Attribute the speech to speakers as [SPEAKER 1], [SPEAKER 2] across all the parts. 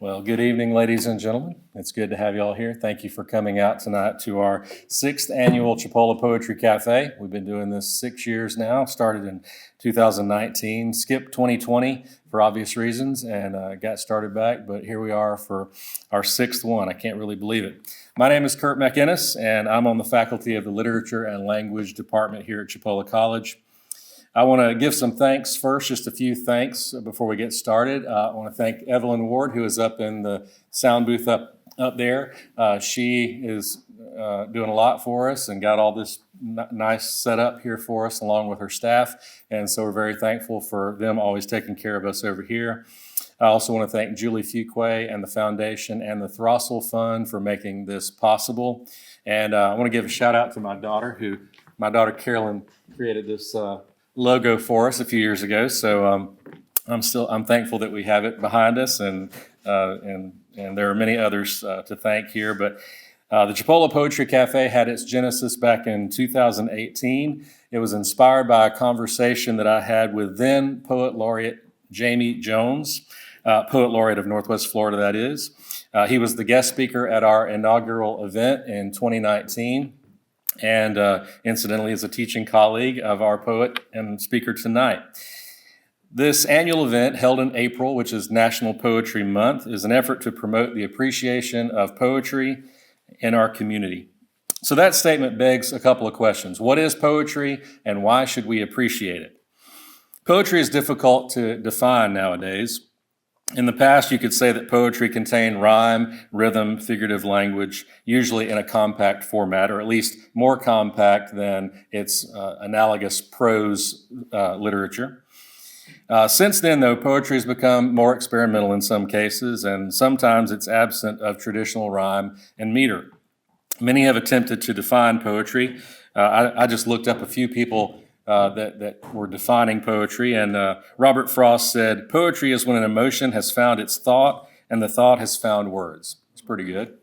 [SPEAKER 1] Well, good evening, ladies and gentlemen. It's good to have you all here. Thank you for coming out tonight to our 6th annual Chipola Poetry Cafe. We've been doing this 6 years now, started in 2019, skipped 2020 for obvious reasons, and got started back, but here we are for our 6th one. I can't really believe it. My name is Kurt McInnes, and I'm on the faculty of the Literature and Language Department here at Chipola College. I want to give some thanks first, just a few thanks before we get started. I want to thank Evelyn Ward, who is up in the sound booth up there. She is doing a lot for us and got all this nice setup here for us along with her staff. And so we're very thankful for them always taking care of us over here. I also want to thank Julie Fuquay and the foundation and the Throssell Fund for making this possible. And I want to give a shout out to my daughter Carolyn created this logo for us a few years ago, so I'm thankful that we have it behind us, and there are many others to thank here. But the Chipola Poetry Cafe had its genesis back in 2018. It was inspired by a conversation that I had with then Poet Laureate Jamie Jones, Poet Laureate of Northwest Florida, that is. He was the guest speaker at our inaugural event in 2019. And incidentally is a teaching colleague of our poet and speaker tonight. This annual event, held in April, which is National Poetry Month, is an effort to promote the appreciation of poetry in our community. So that statement begs a couple of questions. What is poetry, and why should we appreciate it? Poetry is difficult to define nowadays. In the past, you could say that poetry contained rhyme, rhythm, figurative language, usually in a compact format, or at least more compact than its analogous prose literature. Since then, though, poetry has become more experimental in some cases, and sometimes it's absent of traditional rhyme and meter. Many have attempted to define poetry. I just looked up a few people that were defining poetry, and Robert Frost said, "Poetry is when an emotion has found its thought and the thought has found words." It's pretty good.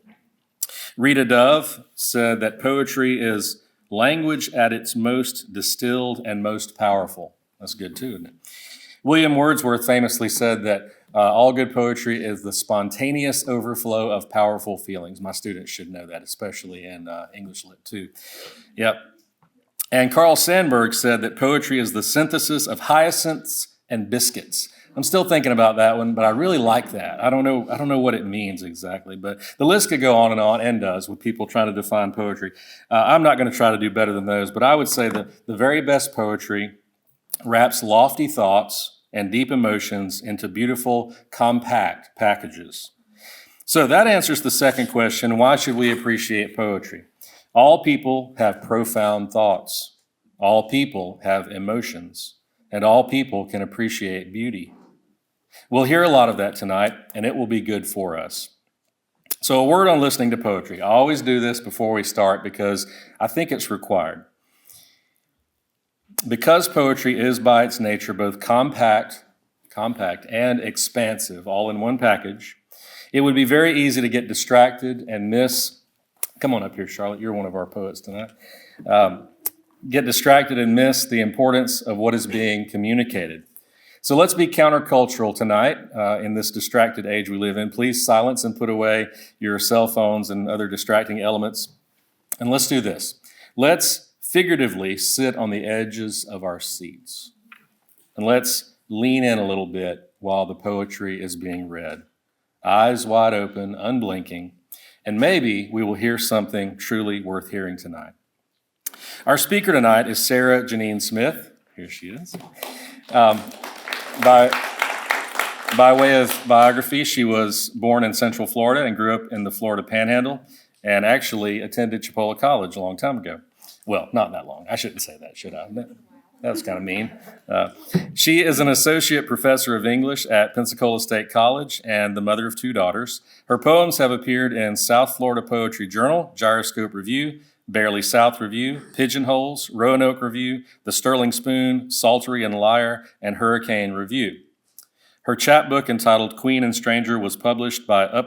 [SPEAKER 1] Rita Dove said that poetry is language at its most distilled and most powerful. That's good too, isn't it? William Wordsworth famously said that all good poetry is the spontaneous overflow of powerful feelings. My students should know that, especially in English Lit too. Yep. And Carl Sandburg said that poetry is the synthesis of hyacinths and biscuits. I'm still thinking about that one, but I really like that. I don't know what it means exactly, but the list could go on, and does, with people trying to define poetry. I'm not going to try to do better than those, but I would say that the very best poetry wraps lofty thoughts and deep emotions into beautiful, compact packages. So that answers the second question: why should we appreciate poetry? All people have profound thoughts. All people have emotions. And all people can appreciate beauty. We'll hear a lot of that tonight, and it will be good for us. So a word on listening to poetry. I always do this before we start because I think it's required. Because poetry is by its nature both compact and expansive, all in one package, it would be very easy to get distracted and miss. Come on up here, Charlotte. You're one of our poets tonight. Get distracted and miss the importance of what is being communicated. So let's be countercultural tonight in this distracted age we live in. Please silence and put away your cell phones and other distracting elements. And let's do this. Let's figuratively sit on the edges of our seats. And let's lean in a little bit while the poetry is being read. Eyes wide open, unblinking. And maybe we will hear something truly worth hearing tonight. Our speaker tonight is Sarah Janine Smith. Here she is. By way of biography, she was born in Central Florida and grew up in the Florida Panhandle, and actually attended Chipola College a long time ago. Well, not that long. I shouldn't say that, should I? That was kind of mean. She is an associate professor of English at Pensacola State College and the mother of 2 daughters. Her poems have appeared in South Florida Poetry Journal, Gyroscope Review, Barely South Review, Pigeonholes, Roanoke Review, The Sterling Spoon, Psaltery and Lyre, and Hurricane Review. Her chapbook entitled Queen and Stranger was published by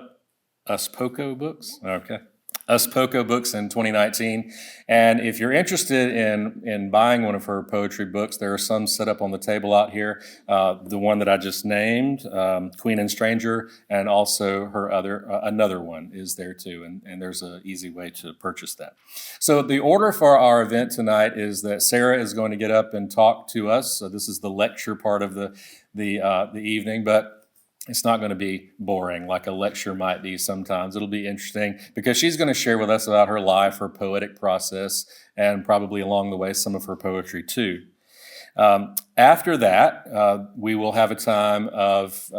[SPEAKER 1] Uspoco Books. Okay. Us Poco books in 2019. And if you're interested in buying one of her poetry books, there are some set up on the table out here. The one that I just named, Queen and Stranger, and also her another one is there too. And there's an easy way to purchase that. So the order for our event tonight is that Sarah is going to get up and talk to us. So this is the lecture part of the evening, but it's not going to be boring like a lecture might be sometimes. It'll be interesting because she's going to share with us about her life, her poetic process, and probably along the way some of her poetry too. After that, we will have a time of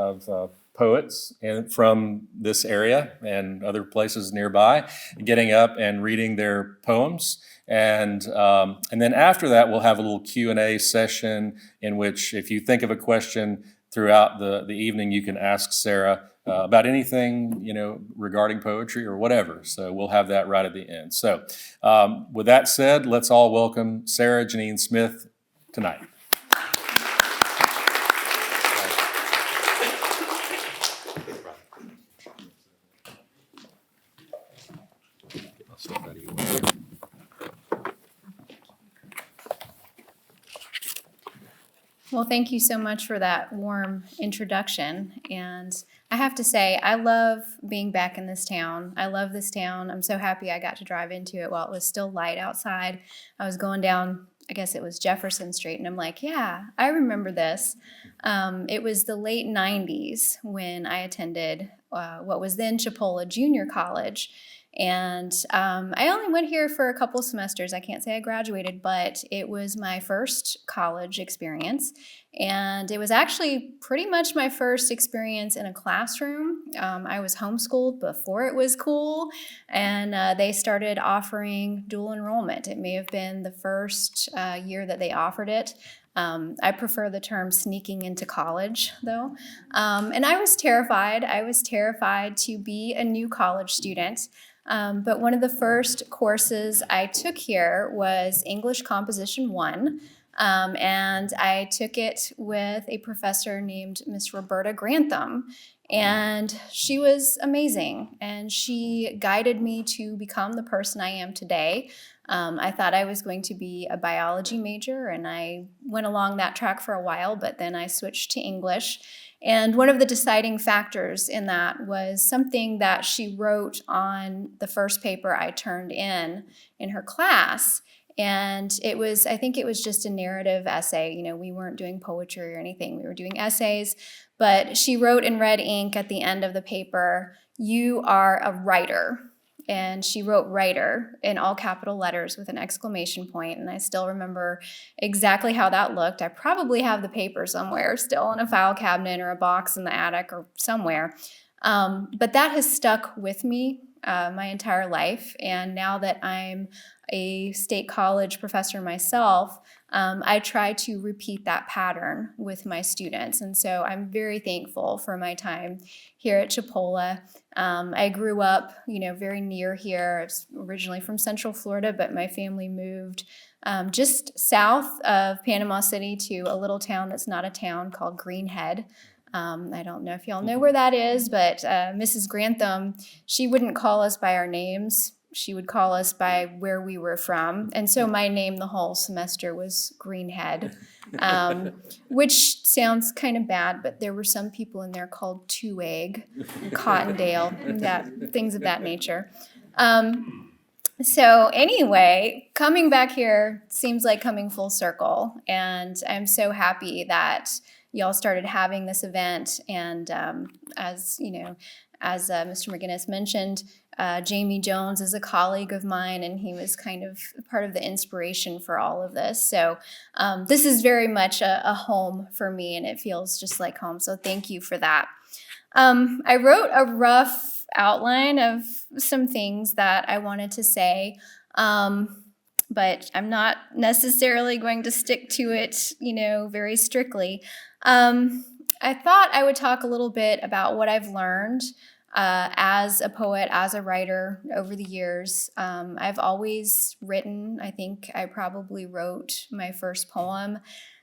[SPEAKER 1] poets from this area and other places nearby getting up and reading their poems. And then after that, we'll have a little Q&A session in which if you think of a question throughout the evening, you can ask Sarah about anything, regarding poetry or whatever. So we'll have that right at the end. So with that said, let's all welcome Sarah Janine Smith tonight. I'll step out of your way.
[SPEAKER 2] Well, thank you so much for that warm introduction. And I have to say, I love being back in this town. I love this town. I'm so happy I got to drive into it while it was still light outside. I was going down, I guess it was Jefferson Street, and I'm like, yeah, I remember this. It was the late 90s when I attended what was then Chipola Junior College. And I only went here for a couple semesters. I can't say I graduated, but it was my first college experience. And it was actually pretty much my first experience in a classroom. I was homeschooled before it was cool, and they started offering dual enrollment. It may have been the first year that they offered it. I prefer the term sneaking into college, though. And I was terrified. I was terrified to be a new college student. But one of the first courses I took here was English Composition 1, and I took it with a professor named Miss Roberta Grantham, and she was amazing, and she guided me to become the person I am today. I thought I was going to be a biology major, and I went along that track for a while, but then I switched to English. And one of the deciding factors in that was something that she wrote on the first paper I turned in her class. And I think it was just a narrative essay. We weren't doing poetry or anything. We were doing essays. But she wrote in red ink at the end of the paper, "You are a writer." And she wrote writer in all capital letters with an exclamation point. And I still remember exactly how that looked. I probably have the paper somewhere still in a file cabinet or a box in the attic or somewhere. But that has stuck with me my entire life. And now that I'm a state college professor myself, I try to repeat that pattern with my students. And so I'm very thankful for my time here at Chipola. I grew up, very near here. I was originally from Central Florida, but my family moved just south of Panama City to a little town that's not a town called Greenhead. I don't know if y'all know where that is, but Mrs. Grantham, she wouldn't call us by our names. She would call us by where we were from. And so my name the whole semester was Greenhead, which sounds kind of bad, but there were some people in there called Two Egg, Cottondale, things of that nature. So anyway, coming back here seems like coming full circle. And I'm so happy that y'all started having this event. And as Mr. McGinnis mentioned, Jamie Jones is a colleague of mine, and he was kind of part of the inspiration for all of this. So this is very much a home for me, and it feels just like home. So thank you for that. I wrote a rough outline of some things that I wanted to say, but I'm not necessarily going to stick to it, very strictly. I thought I would talk a little bit about what I've learned as a poet, as a writer over the years. I've always written. I think I probably wrote my first poem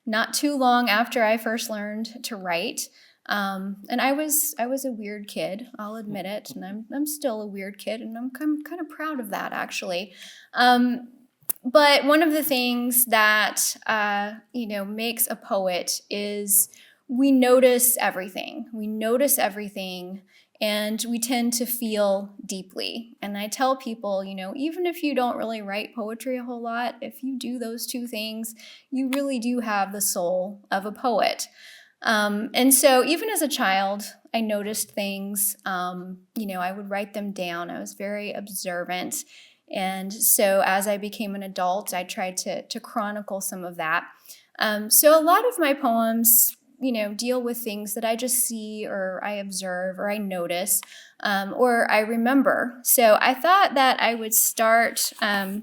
[SPEAKER 2] not too long after I first learned to write. And I was a weird kid, I'll admit it, and I'm still a weird kid, and I'm kind of proud of that actually. But one of the things that makes a poet is we notice everything. We notice everything, and we tend to feel deeply. And I tell people, even if you don't really write poetry a whole lot, if you do those two things, you really do have the soul of a poet. And so even as a child, I noticed things. I would write them down. I was very observant. And so as I became an adult, I tried to chronicle some of that. So a lot of my poems, deal with things that I just see or I observe or I notice or I remember. So I thought that I would start. I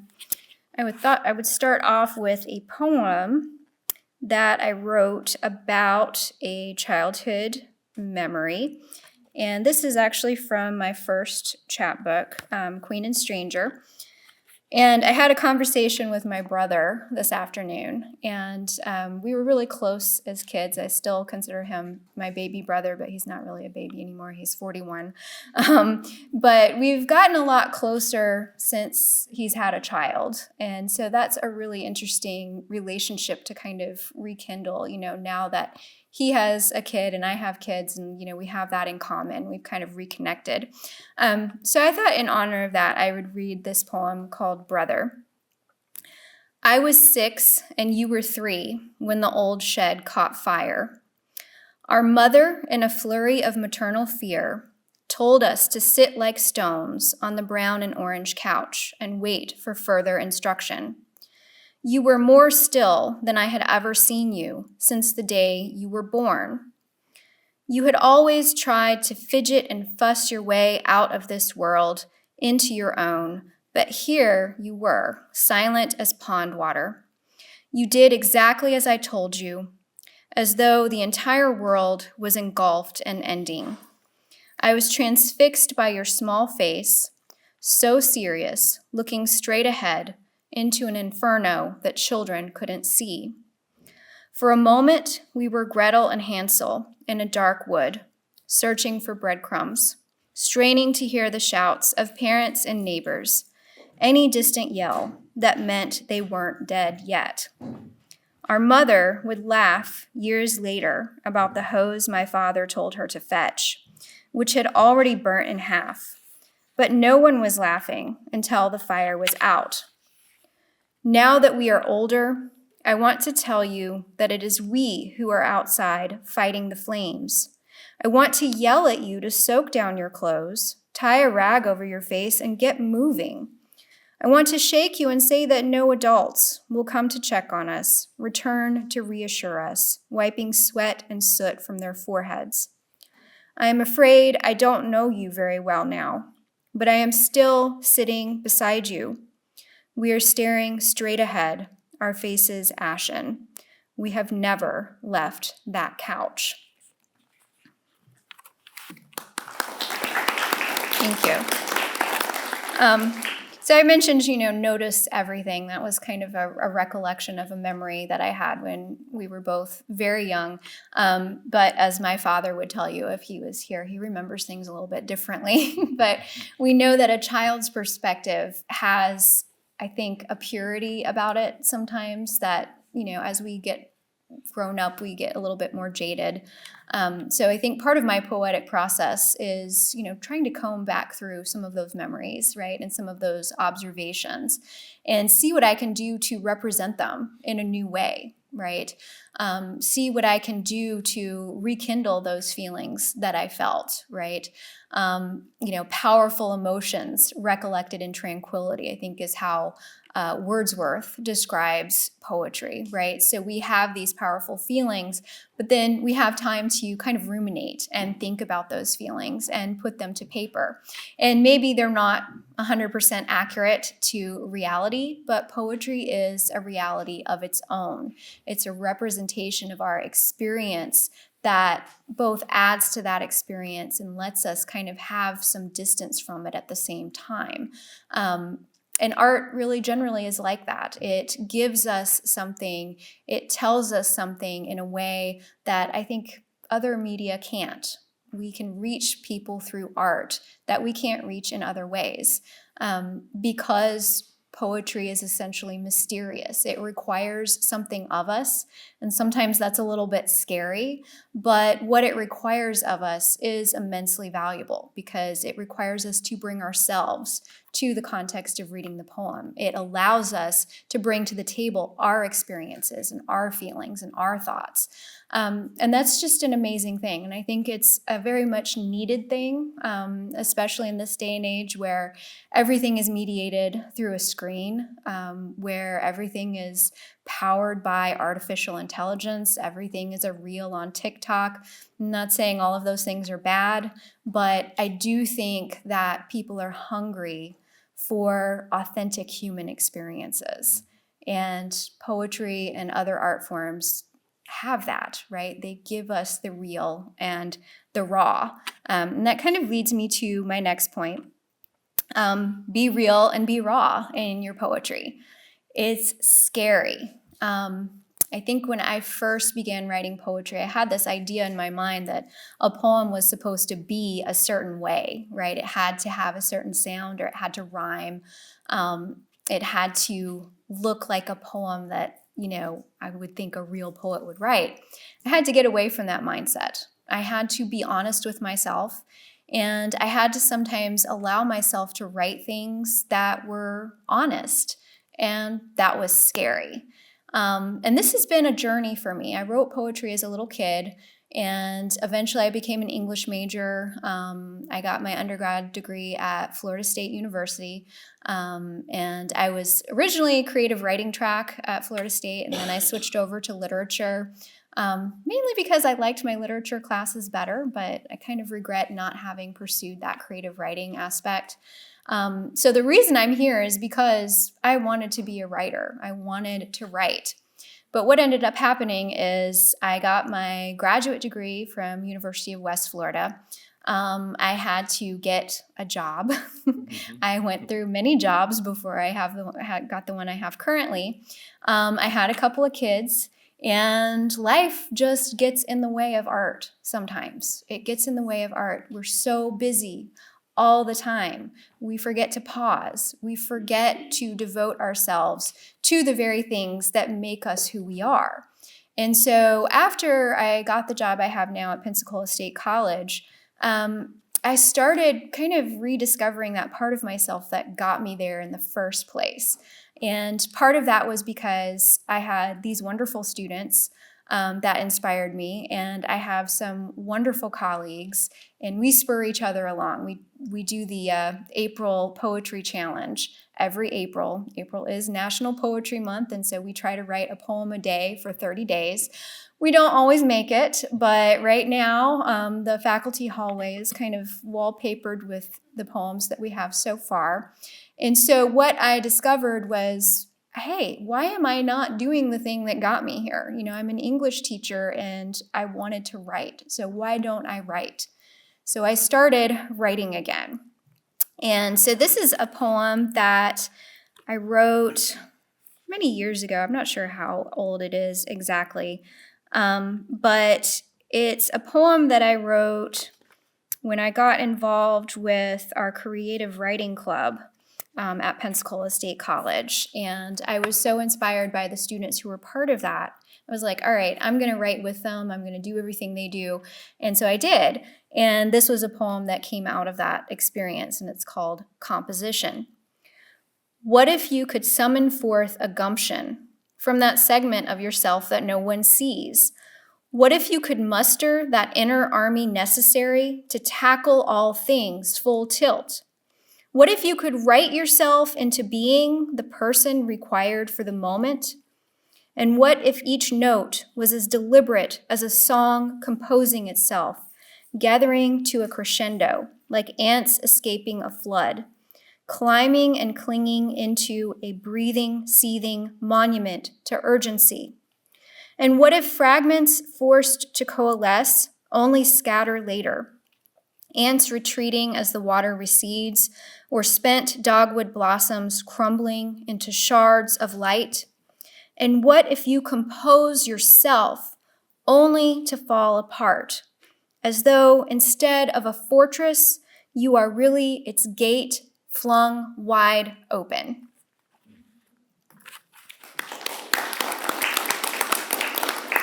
[SPEAKER 2] would start off with a poem that I wrote about a childhood memory. And this is actually from my first chapbook, Queen and Stranger. And I had a conversation with my brother this afternoon, and we were really close as kids. I still consider him my baby brother, but he's not really a baby anymore. He's 41. But we've gotten a lot closer since he's had a child. And so that's a really interesting relationship to kind of rekindle, now that he has a kid and I have kids, and we have that in common. We've kind of reconnected. So I thought in honor of that, I would read this poem called Brother. I was 6 and you were 3 when the old shed caught fire. Our mother, in a flurry of maternal fear, told us to sit like stones on the brown and orange couch and wait for further instruction. You were more still than I had ever seen you since the day you were born. You had always tried to fidget and fuss your way out of this world into your own, but here you were, silent as pond water. You did exactly as I told you, as though the entire world was engulfed and ending. I was transfixed by your small face, so serious, looking straight ahead, into an inferno that children couldn't see. For a moment, we were Gretel and Hansel in a dark wood, searching for breadcrumbs, straining to hear the shouts of parents and neighbors, any distant yell that meant they weren't dead yet. Our mother would laugh years later about the hose my father told her to fetch, which had already burnt in half, but no one was laughing until the fire was out. Now that we are older, I want to tell you that it is we who are outside fighting the flames. I want to yell at you to soak down your clothes, tie a rag over your face, and get moving. I want to shake you and say that no adults will come to check on us, return to reassure us, wiping sweat and soot from their foreheads. I am afraid I don't know you very well now, but I am still sitting beside you. We are staring straight ahead, our faces ashen. We have never left that couch. Thank you. So I mentioned, notice everything. That was kind of a recollection of a memory that I had when we were both very young. But as my father would tell you if he was here, he remembers things a little bit differently. But we know that a child's perspective has, I think, a purity about it sometimes that, as we get grown up, we get a little bit more jaded. So I think part of my poetic process is, trying to comb back through some of those memories, right, and some of those observations and see what I can do to represent them in a new way, right? See what I can do to rekindle those feelings that I felt, right? Powerful emotions recollected in tranquility, I think is how Wordsworth describes poetry, right? So we have these powerful feelings, but then we have time to kind of ruminate and think about those feelings and put them to paper. And maybe they're not 100% accurate to reality, but poetry is a reality of its own. It's a representation of our experience that both adds to that experience and lets us kind of have some distance from it at the same time. And art really generally is like that. It gives us something, it tells us something in a way that I think other media can't. We can reach people through art that we can't reach in other ways, because poetry is essentially mysterious. It requires something of us, and sometimes that's a little bit scary, but what it requires of us is immensely valuable because it requires us to bring ourselves to the context of reading the poem. It allows us to bring to the table our experiences and our feelings and our thoughts. And that's just an amazing thing. And I think it's a very much needed thing, especially in this day and age where everything is mediated through a screen, where everything is powered by artificial intelligence. Everything is a reel on TikTok. I'm not saying all of those things are bad, but I do think that people are hungry for authentic human experiences. And poetry and other art forms have that, right? They give us the real and the raw. And that kind of leads me to my next point. Be real and be raw in your poetry. It's scary. I think when I first began writing poetry, I had this idea in my mind that a poem was supposed to be a certain way, right? It had to have a certain sound, or it had to rhyme. It had to look like a poem that, I would think a real poet would write. I had to get away from that mindset. I had to be honest with myself, and I had to sometimes allow myself to write things that were honest, and that was scary. And this has been a journey for me. I wrote poetry as a little kid, and eventually I became an English major. I got my undergrad degree at Florida State University, and I was originally a creative writing track at Florida State, and then I switched over to literature, mainly because I liked my literature classes better, but I kind of regret not having pursued that creative writing aspect. So the reason I'm here is because I wanted to be a writer. I wanted to write. But what ended up happening is I got my graduate degree from University of West Florida. I had to get a job. I went through many jobs before I got the one I have currently. I had a couple of kids, and life just gets in the way of art sometimes. It gets in the way of art. We're so busy all the time. We forget to pause. We forget to devote ourselves to the very things that make us who we are. And so after I got the job I have now at Pensacola State College, I started kind of rediscovering that part of myself that got me there in the first place. And part of that was because I had these wonderful students that inspired me, and I have some wonderful colleagues, and we spur each other along. We do the April Poetry Challenge every April. April is National Poetry Month, and so we try to write a poem a day for 30 days. We don't always make it, but right now the faculty hallway is kind of wallpapered with the poems that we have so far. And so what I discovered was, hey, why am I not doing the thing that got me here? I'm an English teacher and I wanted to write. So why don't I write? So I started writing again. And so this is a poem that I wrote many years ago. I'm not sure how old it is exactly, but it's a poem that I wrote when I got involved with our creative writing club at Pensacola State College. And I was so inspired by the students who were part of that. I was like, all right, I'm going to write with them. I'm going to do everything they do. And so I did. And this was a poem that came out of that experience, and it's called Composition. What if you could summon forth a gumption from that segment of yourself that no one sees? What if you could muster that inner army necessary to tackle all things full tilt? What if you could write yourself into being the person required for the moment? And what if each note was as deliberate as a song composing itself, gathering to a crescendo, like ants escaping a flood, climbing and clinging into a breathing, seething monument to urgency? And what if fragments forced to coalesce only scatter later? Ants retreating as the water recedes, or spent dogwood blossoms crumbling into shards of light? And what if you compose yourself only to fall apart, as though instead of a fortress, you are really its gate flung wide open.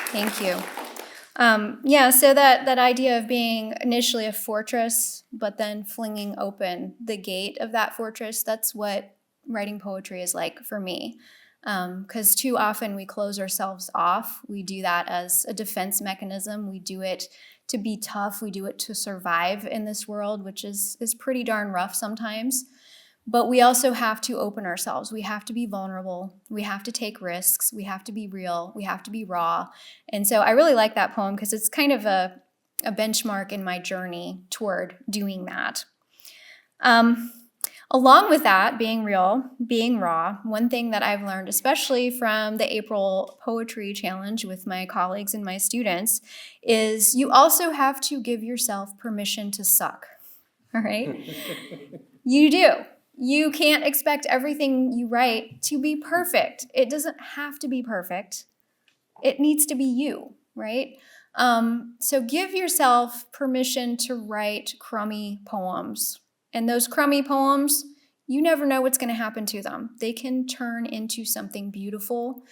[SPEAKER 2] Thank you. So that idea of being initially a fortress, but then flinging open the gate of that fortress, that's what writing poetry is like for me. Because too often we close ourselves off. We do that as a defense mechanism. We do it to be tough. We do it to survive in this world, which is pretty darn rough sometimes. But we also have to open ourselves. We have to be vulnerable. We have to take risks. We have to be real. We have to be raw. And so I really like that poem because it's kind of a benchmark in my journey toward doing that. Along with that, being real, being raw, one thing that I've learned, especially from the April Poetry Challenge with my colleagues and my students, is you also have to give yourself permission to suck. All right? You do. You can't expect everything you write to be perfect. It doesn't have to be perfect. It needs to be you, right? So give yourself permission to write crummy poems. And those crummy poems, you never know what's going to happen to them. They can turn into something beautiful.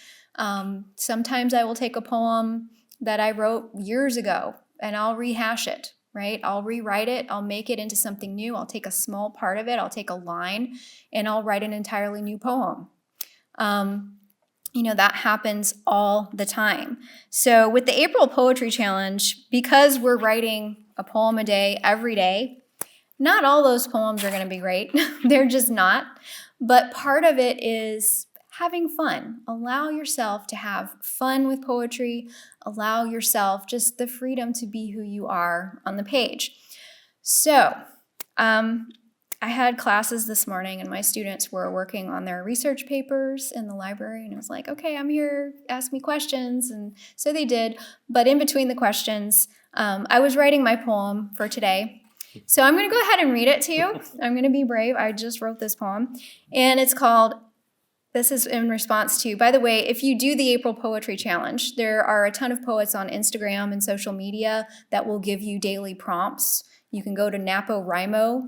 [SPEAKER 2] Sometimes I will take a poem that I wrote years ago and I'll rehash it. Right? I'll rewrite it. I'll make it into something new. I'll take a small part of it. I'll take a line and I'll write an entirely new poem. That happens all the time. So with the April Poetry Challenge, because we're writing a poem a day every day, not all those poems are going to be great. They're just not. But part of it is having fun. Allow yourself to have fun with poetry. Allow yourself just the freedom to be who you are on the page. So I had classes this morning and my students were working on their research papers in the library, and I was like, okay, I'm here, ask me questions. And so they did. But in between the questions, I was writing my poem for today. So I'm going to go ahead and read it to you. I'm going to be brave. I just wrote this poem, and it's called, this is in response to, by the way, if you do the April Poetry Challenge, there are a ton of poets on Instagram and social media that will give you daily prompts. You can go to NaPoWriMo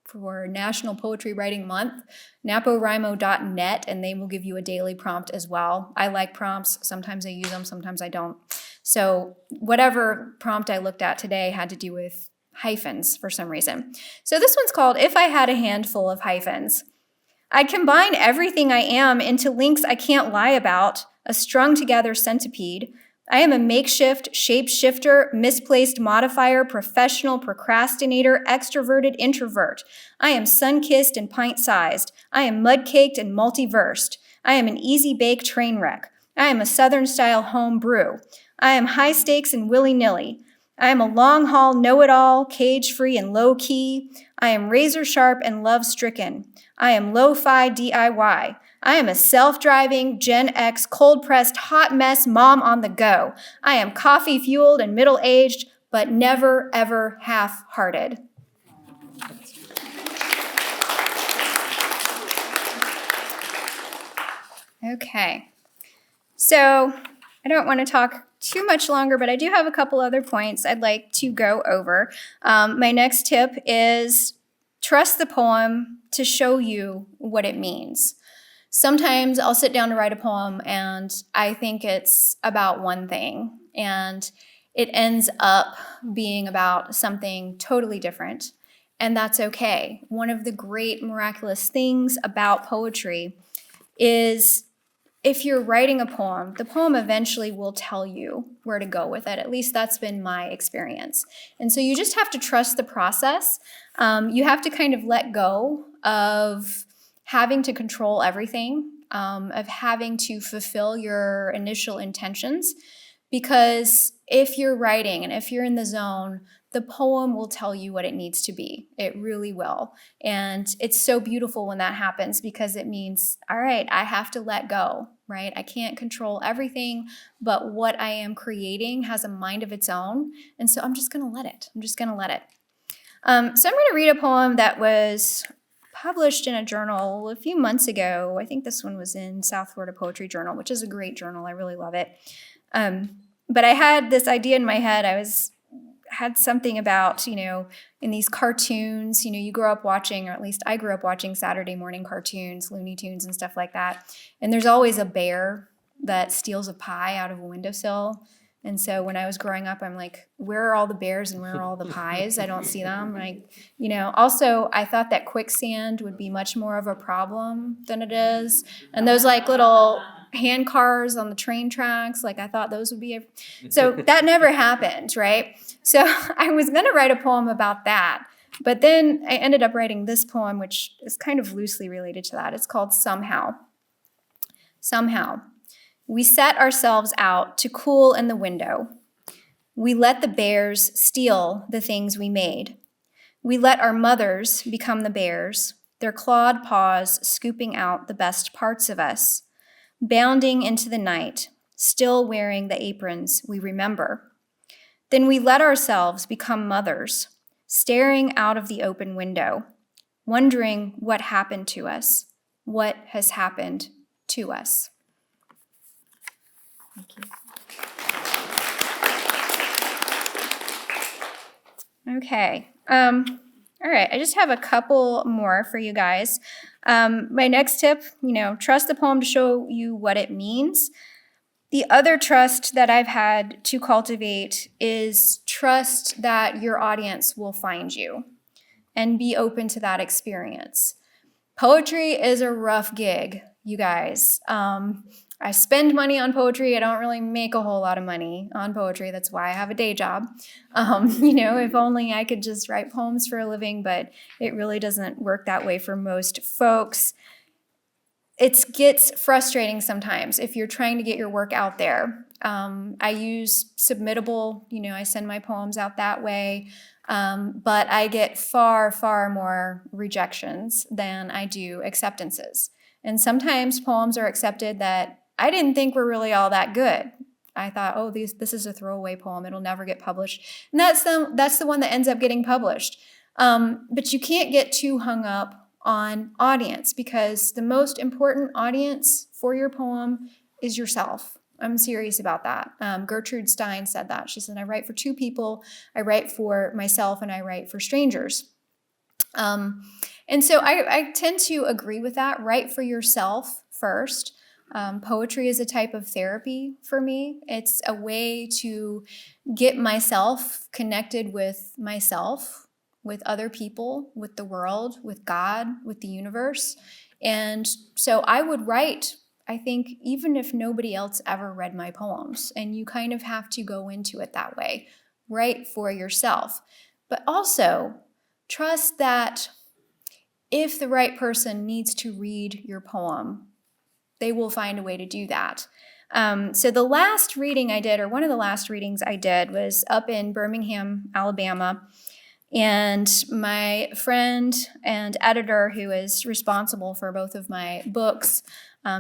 [SPEAKER 2] for National Poetry Writing Month, napowrimo.net, and they will give you a daily prompt as well. I like prompts. Sometimes I use them, sometimes I don't. So whatever prompt I looked at today had to do with hyphens for some reason. So this one's called, If I Had a Handful of Hyphens. I'd combine everything I am into links I can't lie about, a strung-together centipede. I am a makeshift, shapeshifter, misplaced modifier, professional procrastinator, extroverted introvert. I am sun-kissed and pint-sized. I am mud-caked and multiversed. I am an easy-bake train wreck. I am a Southern-style home brew. I am high-stakes and willy-nilly. I am a long-haul know-it-all, cage-free and low-key. I am razor-sharp and love-stricken. I am lo-fi DIY. I am a self-driving, Gen X, cold-pressed, hot mess mom on the go. I am coffee-fueled and middle-aged, but never, ever half-hearted. Okay. So I don't want to talk too much longer, but I do have a couple other points I'd like to go over. My next tip is trust the poem to show you what it means. Sometimes I'll sit down to write a poem and I think it's about one thing, and it ends up being about something totally different, and that's okay. One of the great miraculous things about poetry is if you're writing a poem, the poem eventually will tell you where to go with it. At least that's been my experience. And so you just have to trust the process. You have to kind of let go of having to control everything, of having to fulfill your initial intentions. Because if you're writing and if you're in the zone, the poem will tell you what it needs to be. It really will. And it's so beautiful when that happens because it means, all right, I have to let go, right? I can't control everything, but what I am creating has a mind of its own. And so I'm just going to let it. So I'm going to read a poem that was published in a journal a few months ago. I think this one was in South Florida Poetry Journal, which is a great journal. I really love it. But I had this idea in my head. Had something about, in these cartoons, you grow up watching, or at least I grew up watching Saturday morning cartoons, Looney Tunes and stuff like that. And there's always a bear that steals a pie out of a windowsill. And so when I was growing up, I'm like, where are all the bears and where are all the pies? I don't see them. Also, I thought that quicksand would be much more of a problem than it is. And those like little hand cars on the train tracks, like I thought those would be. So that never happened, right? So I was going to write a poem about that. But then I ended up writing this poem, which is kind of loosely related to that. It's called Somehow. Somehow. We set ourselves out to cool in the window. We let the bears steal the things we made. We let our mothers become the bears, their clawed paws scooping out the best parts of us, bounding into the night, still wearing the aprons we remember. Then we let ourselves become mothers, staring out of the open window, wondering what happened to us, what has happened to us. Thank you. Okay. All right. I just have a couple more for you guys. My next tip, trust the poem to show you what it means. The other trust that I've had to cultivate is trust that your audience will find you and be open to that experience. Poetry is a rough gig, you guys. I spend money on poetry. I don't really make a whole lot of money on poetry. That's why I have a day job. If only I could just write poems for a living, but it really doesn't work that way for most folks. It gets frustrating sometimes if you're trying to get your work out there. I use Submittable, I send my poems out that way, but I get far, far more rejections than I do acceptances. And sometimes poems are accepted that I didn't think were really all that good. I thought, this is a throwaway poem. It'll never get published. And that's the one that ends up getting published. But you can't get too hung up on audience, because the most important audience for your poem is yourself. I'm serious about that. Gertrude Stein said that. She said, I write for two people. I write for myself and I write for strangers. And so I tend to agree with that. Write for yourself first. Poetry is a type of therapy for me. It's a way to get myself connected with myself, with other people, with the world, with God, with the universe. And so I would write, I think, even if nobody else ever read my poems, and you kind of have to go into it that way. Write for yourself. But also trust that if the right person needs to read your poem, they will find a way to do that. So the last reading I did, or one of the last readings I did, was up in Birmingham, Alabama. And my friend and editor, who is responsible for both of my books,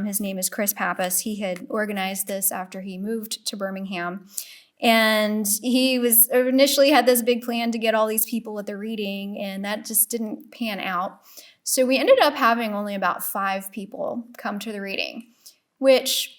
[SPEAKER 2] his name is Chris Pappas. He had organized this after he moved to Birmingham. And he was initially had this big plan to get all these people at the reading, and that just didn't pan out. So we ended up having only about 5 people come to the reading, which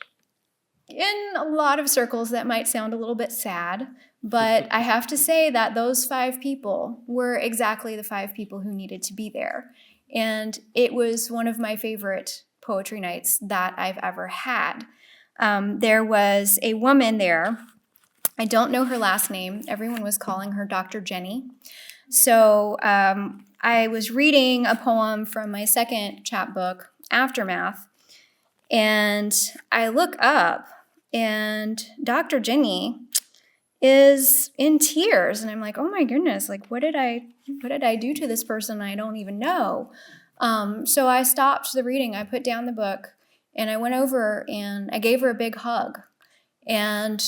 [SPEAKER 2] in a lot of circles that might sound a little bit sad, but I have to say that those 5 people were exactly the 5 people who needed to be there. And it was one of my favorite poetry nights that I've ever had. There was a woman there. I don't know her last name. Everyone was calling her Dr. Jenny. So I was reading a poem from my second chapbook, Aftermath, and I look up, and Dr. Jenny is in tears, and I'm like, oh my goodness, like what did I do to this person I don't even know? So I stopped the reading. I put down the book, and I went over and I gave her a big hug, and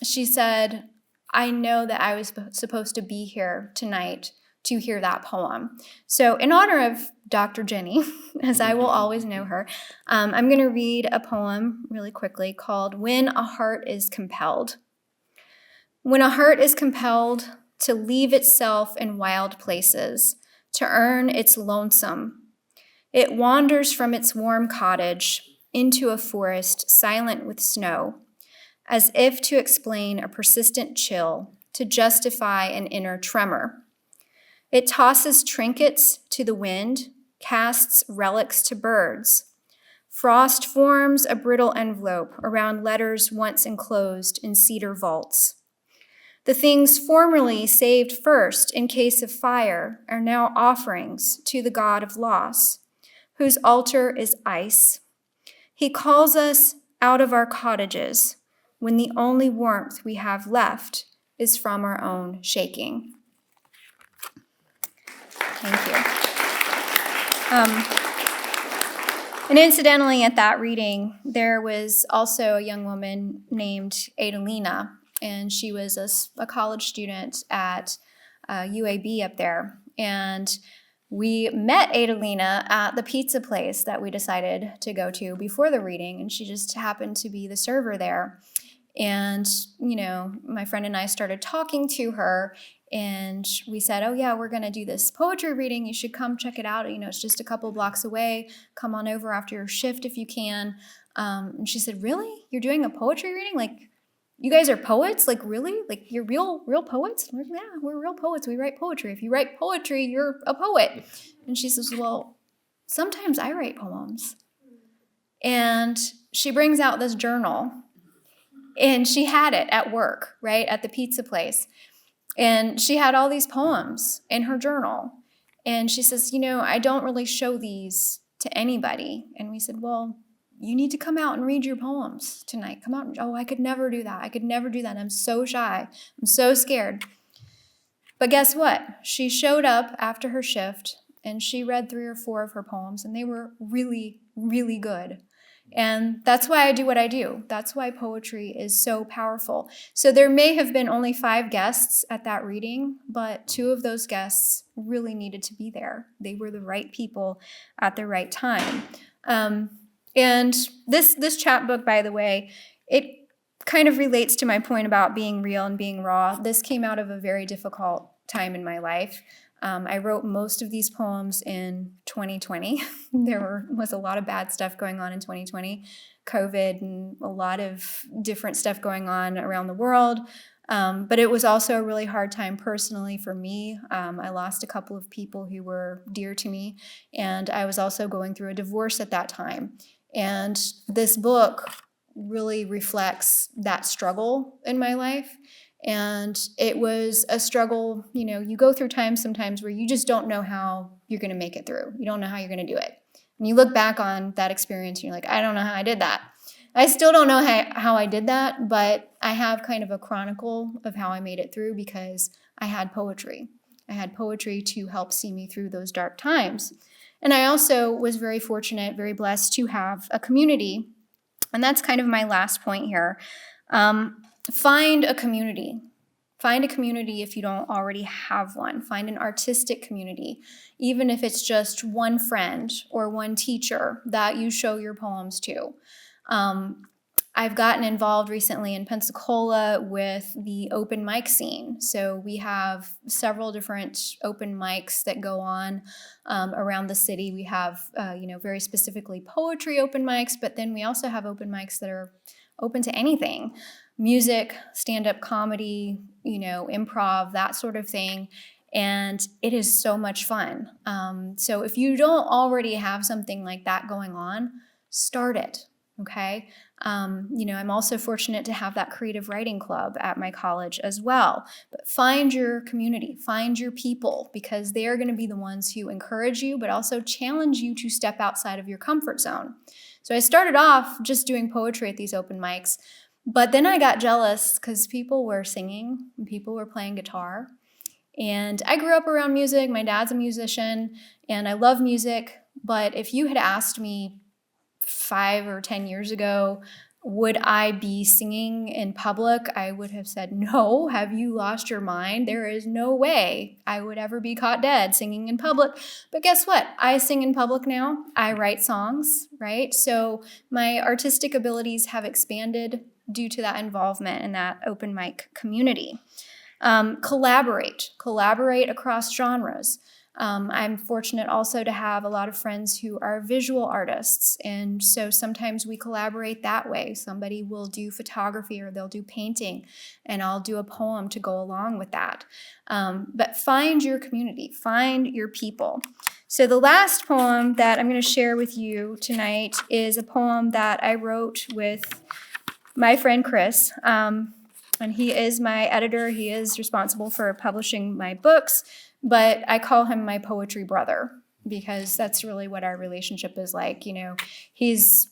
[SPEAKER 2] she said, I know that I was supposed to be here tonight to hear that poem. So in honor of Dr. Jenny, as I will always know her, I'm going to read a poem really quickly called When a Heart is Compelled. When a heart is compelled to leave itself in wild places, to earn its lonesome, it wanders from its warm cottage into a forest silent with snow. as if to explain a persistent chill, to justify an inner tremor. It tosses trinkets to the wind, casts relics to birds. Frost forms a brittle envelope around letters once enclosed in cedar vaults. The things formerly saved first in case of fire are now offerings to the god of loss, whose altar is ice. He calls us out of our cottages when the only warmth we have left is from our own shaking. Thank you. And incidentally, at that reading, there was also a young woman named Adalina, and she was a college student at UAB up there. And we met Adalina at the pizza place that we decided to go to before the reading, and she just happened to be the server there. And, my friend and I started talking to her, and we said, oh yeah, we're going to do this poetry reading. You should come check it out. It's just a couple blocks away. Come on over after your shift if you can. And she said, really? You're doing a poetry reading? Like, you guys are poets? Like, really? Like, you're real poets? We're like, yeah, we're real poets. We write poetry. If you write poetry, you're a poet. And she says, well, sometimes I write poems. And she brings out this journal, and she had it at work, right, at the pizza place. And she had all these poems in her journal. And she says, I don't really show these to anybody. And we said, well, you need to come out and read your poems tonight. Come out. Oh, I could never do that. I could never do that. I'm so shy. I'm so scared. But guess what? She showed up after her shift, and she read 3 or 4 of her poems, and they were really, really good. And that's why I do what I do. That's why poetry is so powerful. So there may have been only 5 guests at that reading, but 2 of those guests really needed to be there. They were the right people at the right time. And this chapbook, by the way, it kind of relates to my point about being real and being raw. This came out of a very difficult time in my life. I wrote most of these poems in 2020. There was a lot of bad stuff going on in 2020, COVID and a lot of different stuff going on around the world. But it was also a really hard time personally for me. I lost a couple of people who were dear to me, and I was also going through a divorce at that time. And this book really reflects that struggle in my life. And it was a struggle. You go through times sometimes where you just don't know how you're going to make it through. You don't know how you're going to do it. And you look back on that experience and you're like, I don't know how I did that. I still don't know how I did that, but I have kind of a chronicle of how I made it through because I had poetry. I had poetry to help see me through those dark times. And I also was very fortunate, very blessed to have a community. And that's kind of my last point here. Find a community. Find a community if you don't already have one. Find an artistic community, even if it's just one friend or one teacher that you show your poems to. I've gotten involved recently in Pensacola with the open mic scene. So we have several different open mics that go on around the city. We have, very specifically poetry open mics, but then we also have open mics that are open to anything. Music, stand-up comedy, improv, that sort of thing. And it is so much fun. So if you don't already have something like that going on, start it, okay? I'm also fortunate to have that creative writing club at my college as well. But find your community, find your people, because they are going to be the ones who encourage you, but also challenge you to step outside of your comfort zone. So I started off just doing poetry at these open mics, but then I got jealous because people were singing and people were playing guitar. And I grew up around music. My dad's a musician, and I love music. But if you had asked me 5 or 10 years ago, would I be singing in public? I would have said, no, have you lost your mind? There is no way I would ever be caught dead singing in public. But guess what? I sing in public now. I write songs, right? So my artistic abilities have expanded due to that involvement in that open mic community. Collaborate across genres. I'm fortunate also to have a lot of friends who are visual artists, and so sometimes we collaborate that way. Somebody will do photography or they'll do painting, and I'll do a poem to go along with that. But find your community, find your people. So the last poem that I'm going to share with you tonight is a poem that I wrote with my friend Chris. And he is my editor. He is responsible for publishing my books, but I call him my poetry brother because that's really what our relationship is like. He's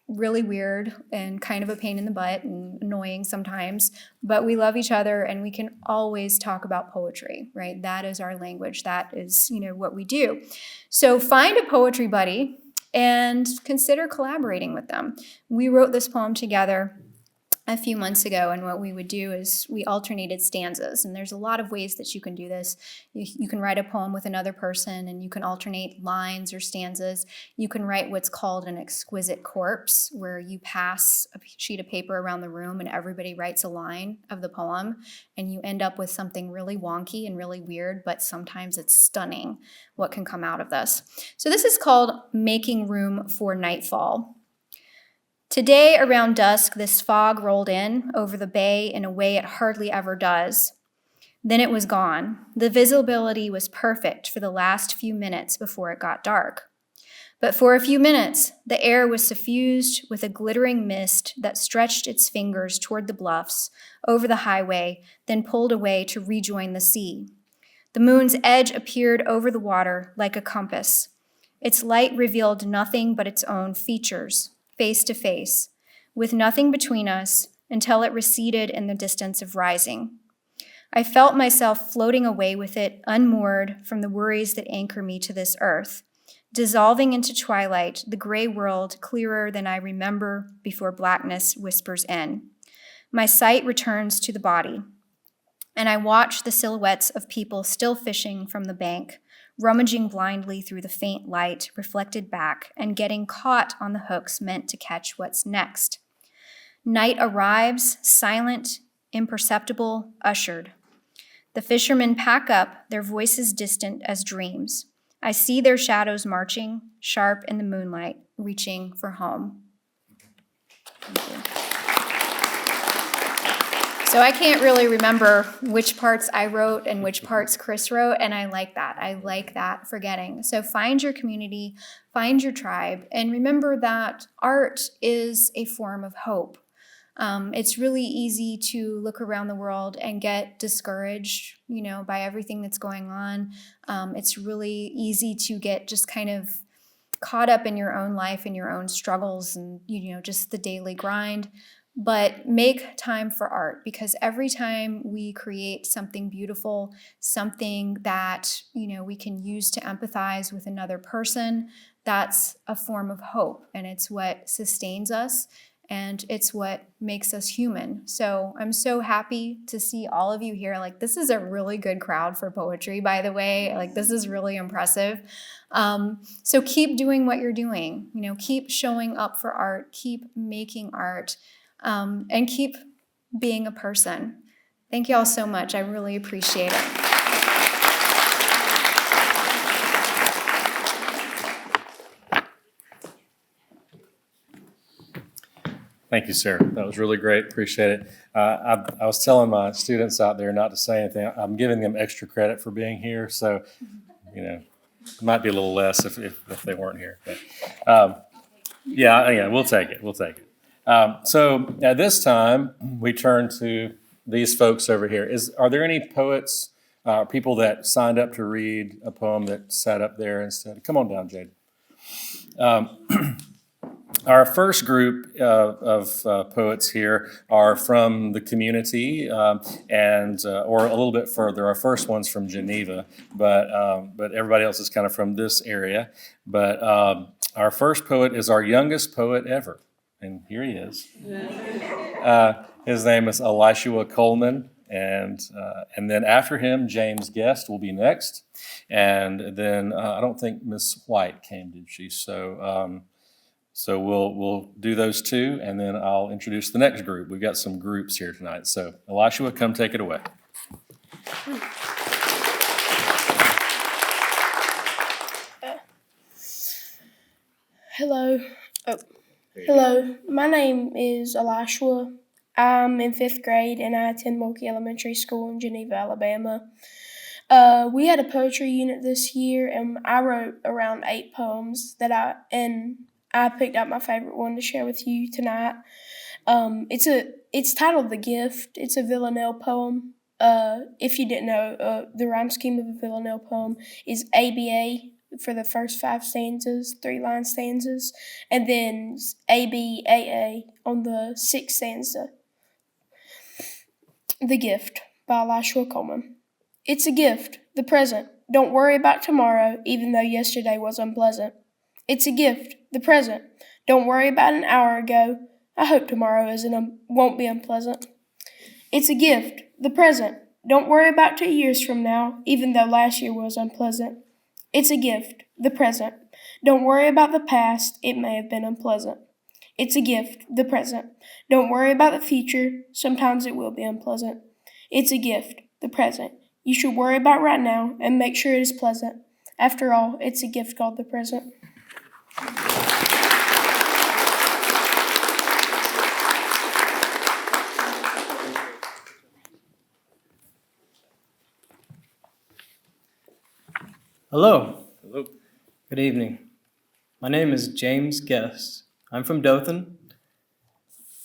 [SPEAKER 2] really weird and kind of a pain in the butt and annoying sometimes, but we love each other and we can always talk about poetry, right? That is our language. That is, what we do. So find a poetry buddy and consider collaborating with them. We wrote this poem together a few months ago, and what we would do is we alternated stanzas, and there's a lot of ways that you can do this. You can write a poem with another person, and you can alternate lines or stanzas. You can write what's called an exquisite corpse, where you pass a sheet of paper around the room and everybody writes a line of the poem, and you end up with something really wonky and really weird, but sometimes it's stunning what can come out of this. So this is called Making Room for Nightfall. Today, around dusk, this fog rolled in over the bay in a way it hardly ever does. Then it was gone. The visibility was perfect for the last few minutes before it got dark. But for a few minutes, the air was suffused with a glittering mist that stretched its fingers toward the bluffs, over the highway, then pulled away to rejoin the sea. The moon's edge appeared over the water like a compass. Its light revealed nothing but its own features, face to face, with nothing between us until it receded in the distance of rising. I felt myself floating away with it, unmoored from the worries that anchor me to this earth, dissolving into twilight, the gray world clearer than I remember before blackness whispers in. My sight returns to the body, and I watch the silhouettes of people still fishing from the bank, rummaging blindly through the faint light reflected back and getting caught on the hooks meant to catch what's next. Night arrives, silent, imperceptible, ushered. The fishermen pack up, their voices distant as dreams. I see their shadows marching, sharp in the moonlight, reaching for home. Thank you. So I can't really remember which parts I wrote and which parts Chris wrote, and I like that. I like that forgetting. So find your community, find your tribe, and remember that art is a form of hope. It's really easy to look around the world and get discouraged, by everything that's going on. It's really easy to get just kind of caught up in your own life and your own struggles and, just the daily grind. But make time for art, because every time we create something beautiful, something that, we can use to empathize with another person, that's a form of hope, and it's what sustains us, and it's what makes us human. So I'm so happy to see all of you here. This is a really good crowd for poetry, by the way. This is really impressive. So keep doing what you're doing. Keep showing up for art, keep making art. And keep being a person. Thank you all so much. I really appreciate it.
[SPEAKER 1] Thank you, Sarah. That was really great. Appreciate it. I was telling my students out there not to say anything. I'm giving them extra credit for being here, so it might be a little less if they weren't here. But yeah, we'll take it. So at this time, we turn to these folks over here. Are there any poets, people that signed up to read a poem that sat up there instead? Come on down, Jade. Our first group of poets here are from the community and or a little bit further. Our first one's from Geneva, but everybody else is kind of from this area. But our first poet is our youngest poet ever. And here he is. His name is Elishua Coleman, and then after him, James Guest will be next, and then I don't think Miss White came, did she? So we'll do those two, and then I'll introduce the next group. We've got some groups here tonight. So Elishua, come take it away.
[SPEAKER 3] Hello. Oh, hello. My name is Elishua. I'm in fifth grade and I attend Mulkey Elementary School in Geneva, Alabama. We had a poetry unit this year, and I wrote around 8 poems I picked out my favorite one to share with you tonight. It's titled "The Gift." It's a villanelle poem. If you didn't know, the rhyme scheme of a villanelle poem is ABA for the first 5 stanzas, 3-line stanzas, and then ABAA on the 6th stanza. The Gift by Elishua Coleman. It's a gift, the present. Don't worry about tomorrow, even though yesterday was unpleasant. It's a gift, the present. Don't worry about an hour ago. I hope tomorrow won't be unpleasant. It's a gift, the present. Don't worry about 2 years from now, even though last year was unpleasant. It's a gift, the present. Don't worry about the past, it may have been unpleasant. It's a gift, the present. Don't worry about the future, sometimes it will be unpleasant. It's a gift, the present. You should worry about right now and make sure it is pleasant. After all, it's a gift called the present.
[SPEAKER 4] Hello. Hello. Good evening. My name is James Guest. I'm from Dothan,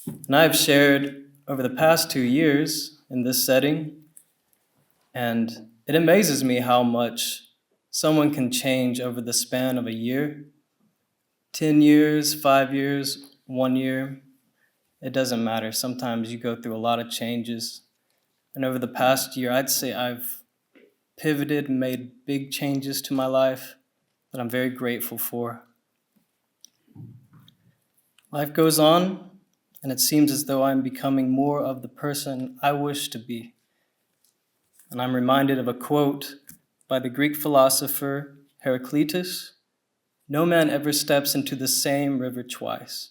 [SPEAKER 4] and I've shared over the past 2 years in this setting, and it amazes me how much someone can change over the span of a year, 10 years, 5 years, 1 year. It doesn't matter. Sometimes you go through a lot of changes, and over the past year, I'd say I've pivoted and made big changes to my life that I'm very grateful for. Life goes on, and it seems as though I'm becoming more of the person I wish to be. And I'm reminded of a quote by the Greek philosopher Heraclitus: "No man ever steps into the same river twice,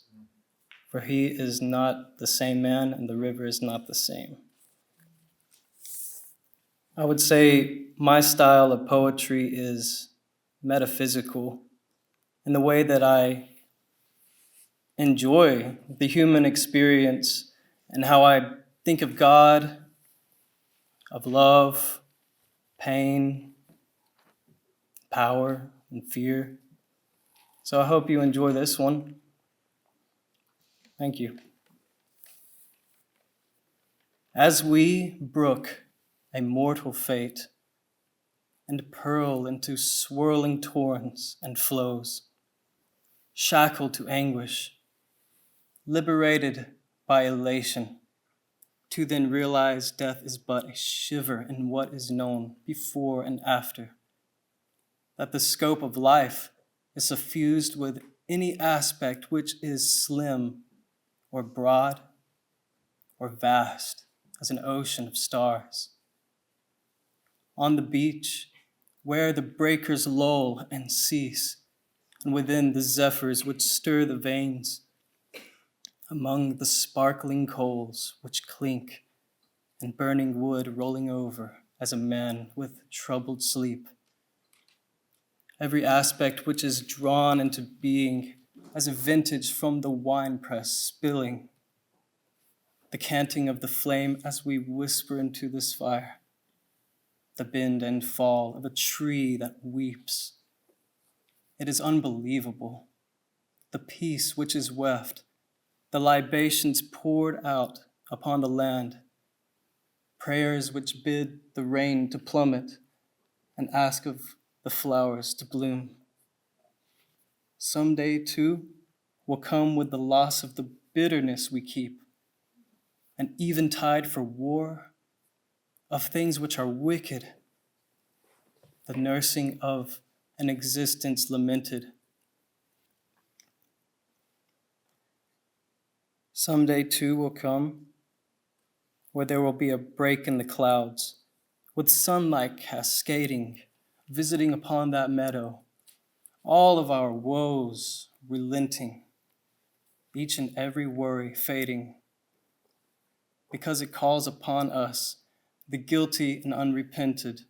[SPEAKER 4] for he is not the same man, and the river is not the same." I would say my style of poetry is metaphysical in the way that I enjoy the human experience and how I think of God, of love, pain, power, and fear. So I hope you enjoy this one. Thank you. As we brook a mortal fate and purl into swirling torrents and flows, shackled to anguish, liberated by elation, to then realize death is but a shiver in what is known before and after, that the scope of life is suffused with any aspect which is slim or broad or vast as an ocean of stars. On the beach, where the breakers lull and cease, and within the zephyrs which stir the veins, among the sparkling coals which clink, and burning wood rolling over as a man with troubled sleep, every aspect which is drawn into being as a vintage from the winepress spilling, the canting of the flame as we whisper into this fire, the bend and fall of a tree that weeps. It is unbelievable. The peace which is weft, the libations poured out upon the land, prayers which bid the rain to plummet and ask of the flowers to bloom. Someday, too, will come with the loss of the bitterness we keep, an eventide for war, of things which are wicked, the nursing of an existence lamented. Someday, too, will come where there will be a break in the clouds, with sunlight cascading, visiting upon that meadow, all of our woes relenting, each and every worry fading, because it calls upon us, the guilty and unrepented,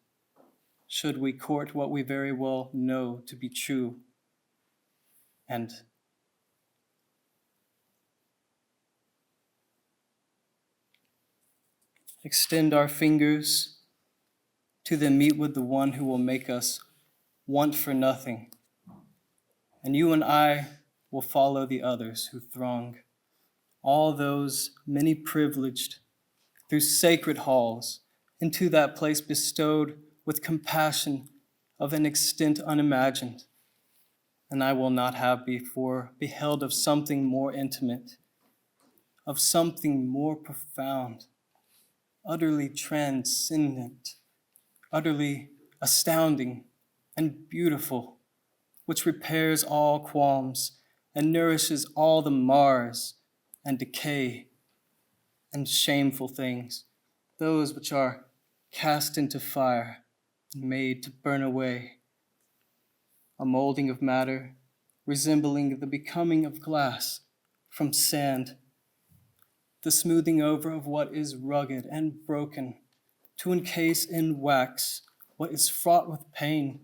[SPEAKER 4] should we court what we very well know to be true, and extend our fingers to then meet with the one who will make us want for nothing. And you and I will follow the others who throng, all those many privileged, through sacred halls, into that place bestowed with compassion of an extent unimagined. And I will not have before beheld of something more intimate, of something more profound, utterly transcendent, utterly astounding and beautiful, which repairs all qualms and nourishes all the mars and decay and shameful things, those which are cast into fire and made to burn away, a molding of matter resembling the becoming of glass from sand, the smoothing over of what is rugged and broken, to encase in wax what is fraught with pain,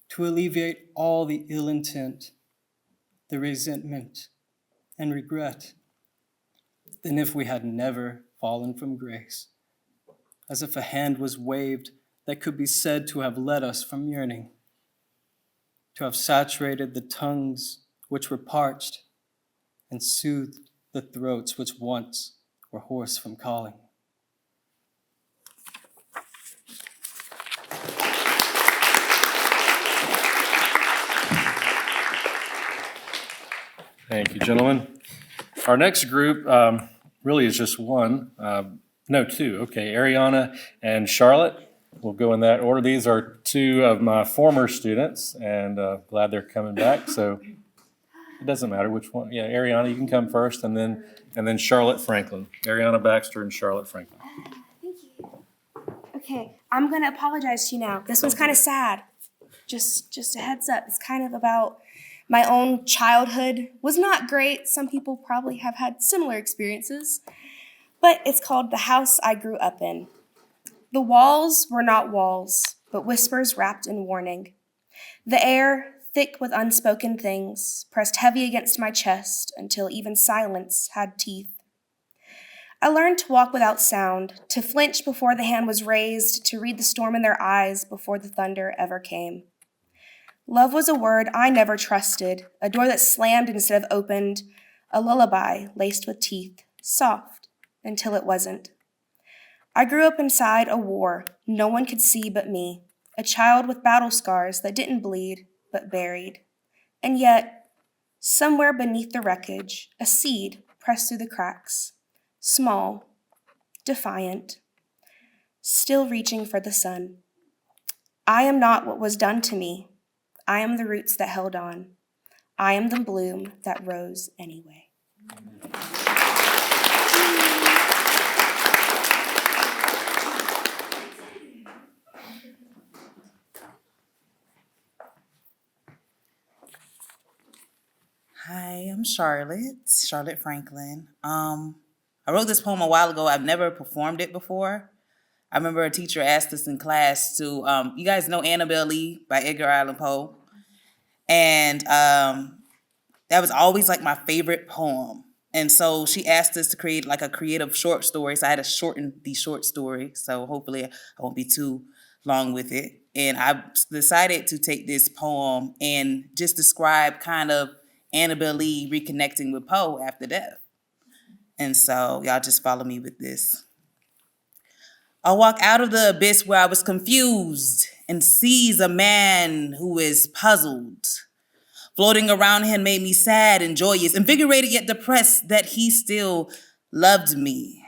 [SPEAKER 4] to alleviate all the ill intent, the resentment, and regret, than if we had never fallen from grace, as if a hand was waved that could be said to have led us from yearning, to have saturated the tongues which were parched and soothed the throats which once were hoarse from calling.
[SPEAKER 1] Thank you, gentlemen. Our next group really is just one. No, two. Okay, Ariana and Charlotte. We'll go in that order. These are two of my former students, and glad they're coming back. So it doesn't matter which one. Yeah, Ariana, you can come first, and then Charlotte Franklin. Ariana Baxter and Charlotte Franklin.
[SPEAKER 5] Thank you. Okay, I'm gonna apologize to you now. This one's kind of sad. Just a heads up. It's kind of about my own childhood. Was not great. Some people probably have had similar experiences. But it's called The House I Grew Up In. The walls were not walls, but whispers wrapped in warning. The air, thick with unspoken things, pressed heavy against my chest until even silence had teeth. I learned to walk without sound, to flinch before the hand was raised, to read the storm in their eyes before the thunder ever came. Love was a word I never trusted, a door that slammed instead of opened, a lullaby laced with teeth, soft until it wasn't. I grew up inside a war no one could see but me, a child with battle scars that didn't bleed but buried. And yet, somewhere beneath the wreckage, a seed pressed through the cracks, small, defiant, still reaching for the sun. I am not what was done to me. I am the roots that held on. I am the bloom that rose anyway.
[SPEAKER 6] Hi, I'm Charlotte Franklin. I wrote this poem a while ago. I've never performed it before. I remember a teacher asked us in class to, you guys know Annabelle Lee by Edgar Allan Poe? And that was always like my favorite poem. And so she asked us to create like a creative short story. So I had to shorten the short story. So hopefully I won't be too long with it. And I decided to take this poem and just describe kind of Annabelle Lee reconnecting with Poe after death. And so y'all just follow me with this. I walk out of the abyss where I was confused and sees a man who is puzzled. Floating around him made me sad and joyous, invigorated yet depressed that he still loved me.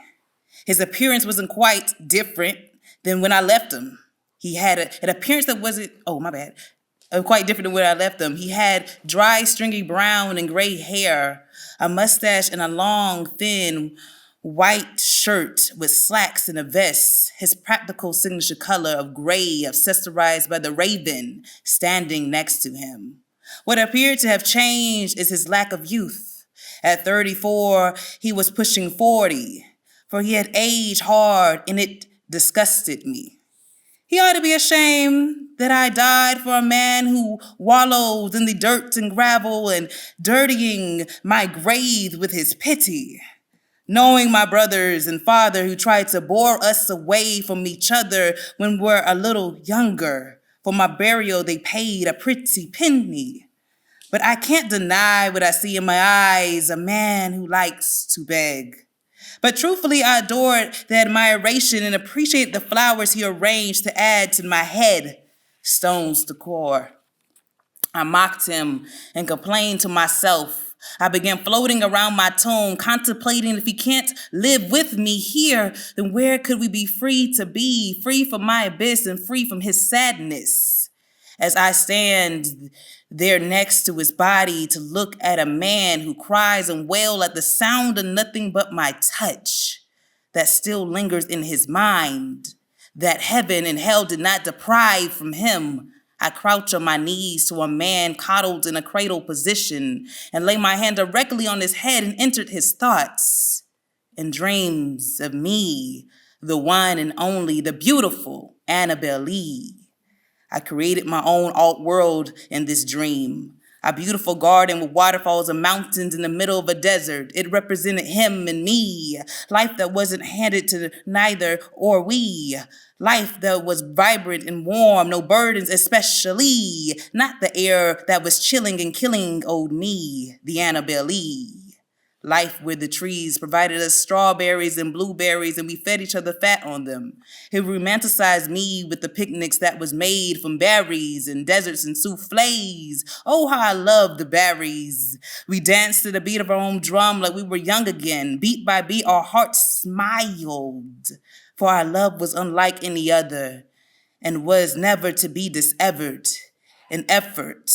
[SPEAKER 6] His appearance wasn't quite different than when I left him. He had an appearance that wasn't, quite different than when I left him. He had dry, stringy brown and gray hair, a mustache, and a long, thin, white shirt with slacks and a vest, his practical signature color of gray accessorized by the raven standing next to him. What appeared to have changed is his lack of youth. At 34, he was pushing 40, for he had aged hard and it disgusted me. He ought to be ashamed that I died for a man who wallows in the dirt and gravel and dirtying my grave with his pity. Knowing my brothers and father who tried to bore us away from each other when we're a little younger. For my burial, they paid a pretty penny. But I can't deny what I see in my eyes, a man who likes to beg. But truthfully, I adored the admiration and appreciated the flowers he arranged to add to my head, stones to core. I mocked him and complained to myself. I began floating around my tomb, contemplating if he can't live with me here, then where could we be free to be, free from my abyss and free from his sadness? As I stand there next to his body to look at a man who cries and wails at the sound of nothing but my touch that still lingers in his mind, that heaven and hell did not deprive from him. I crouch on my knees to a man coddled in a cradle position and lay my hand directly on his head and entered his thoughts and dreams of me, the one and only, the beautiful Annabelle Lee. I created my own alt world in this dream. A beautiful garden with waterfalls and mountains in the middle of a desert. It represented him and me. Life that wasn't handed to neither or we. Life that was vibrant and warm, no burdens especially. Not the air that was chilling and killing old me, the Annabelle Lee. Life where the trees provided us strawberries and blueberries and we fed each other fat on them. He romanticized me with the picnics that was made from berries and deserts and souffles. Oh, how I loved the berries. We danced to the beat of our own drum like we were young again. Beat by beat, our hearts smiled. For our love was unlike any other and was never to be dissevered. An effort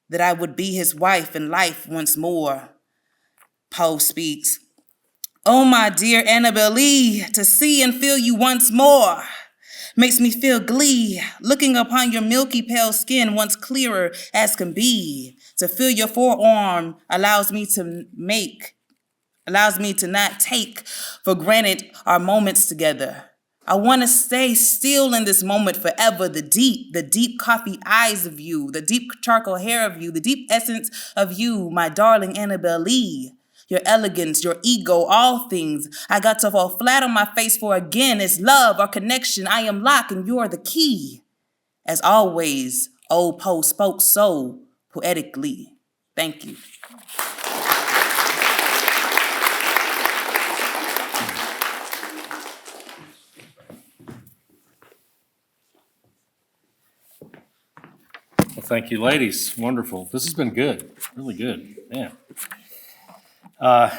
[SPEAKER 6] that I would be his wife in life once more. Poe speaks, "Oh, my dear Annabelle Lee, to see and feel you once more makes me feel glee, looking upon your milky pale skin once clearer as can be. To feel your forearm allows me to not take for granted our moments together. I want to stay still in this moment forever. The deep coffee eyes of you, the deep charcoal hair of you, the deep essence of you, my darling Annabelle Lee. Your elegance, your ego, all things. I got to fall flat on my face for again. It's love, our connection. I am locked and you're the key. As always, old Poe spoke so poetically. Thank you."
[SPEAKER 1] Well, thank you, ladies. Wonderful. This has been good, really good. Yeah.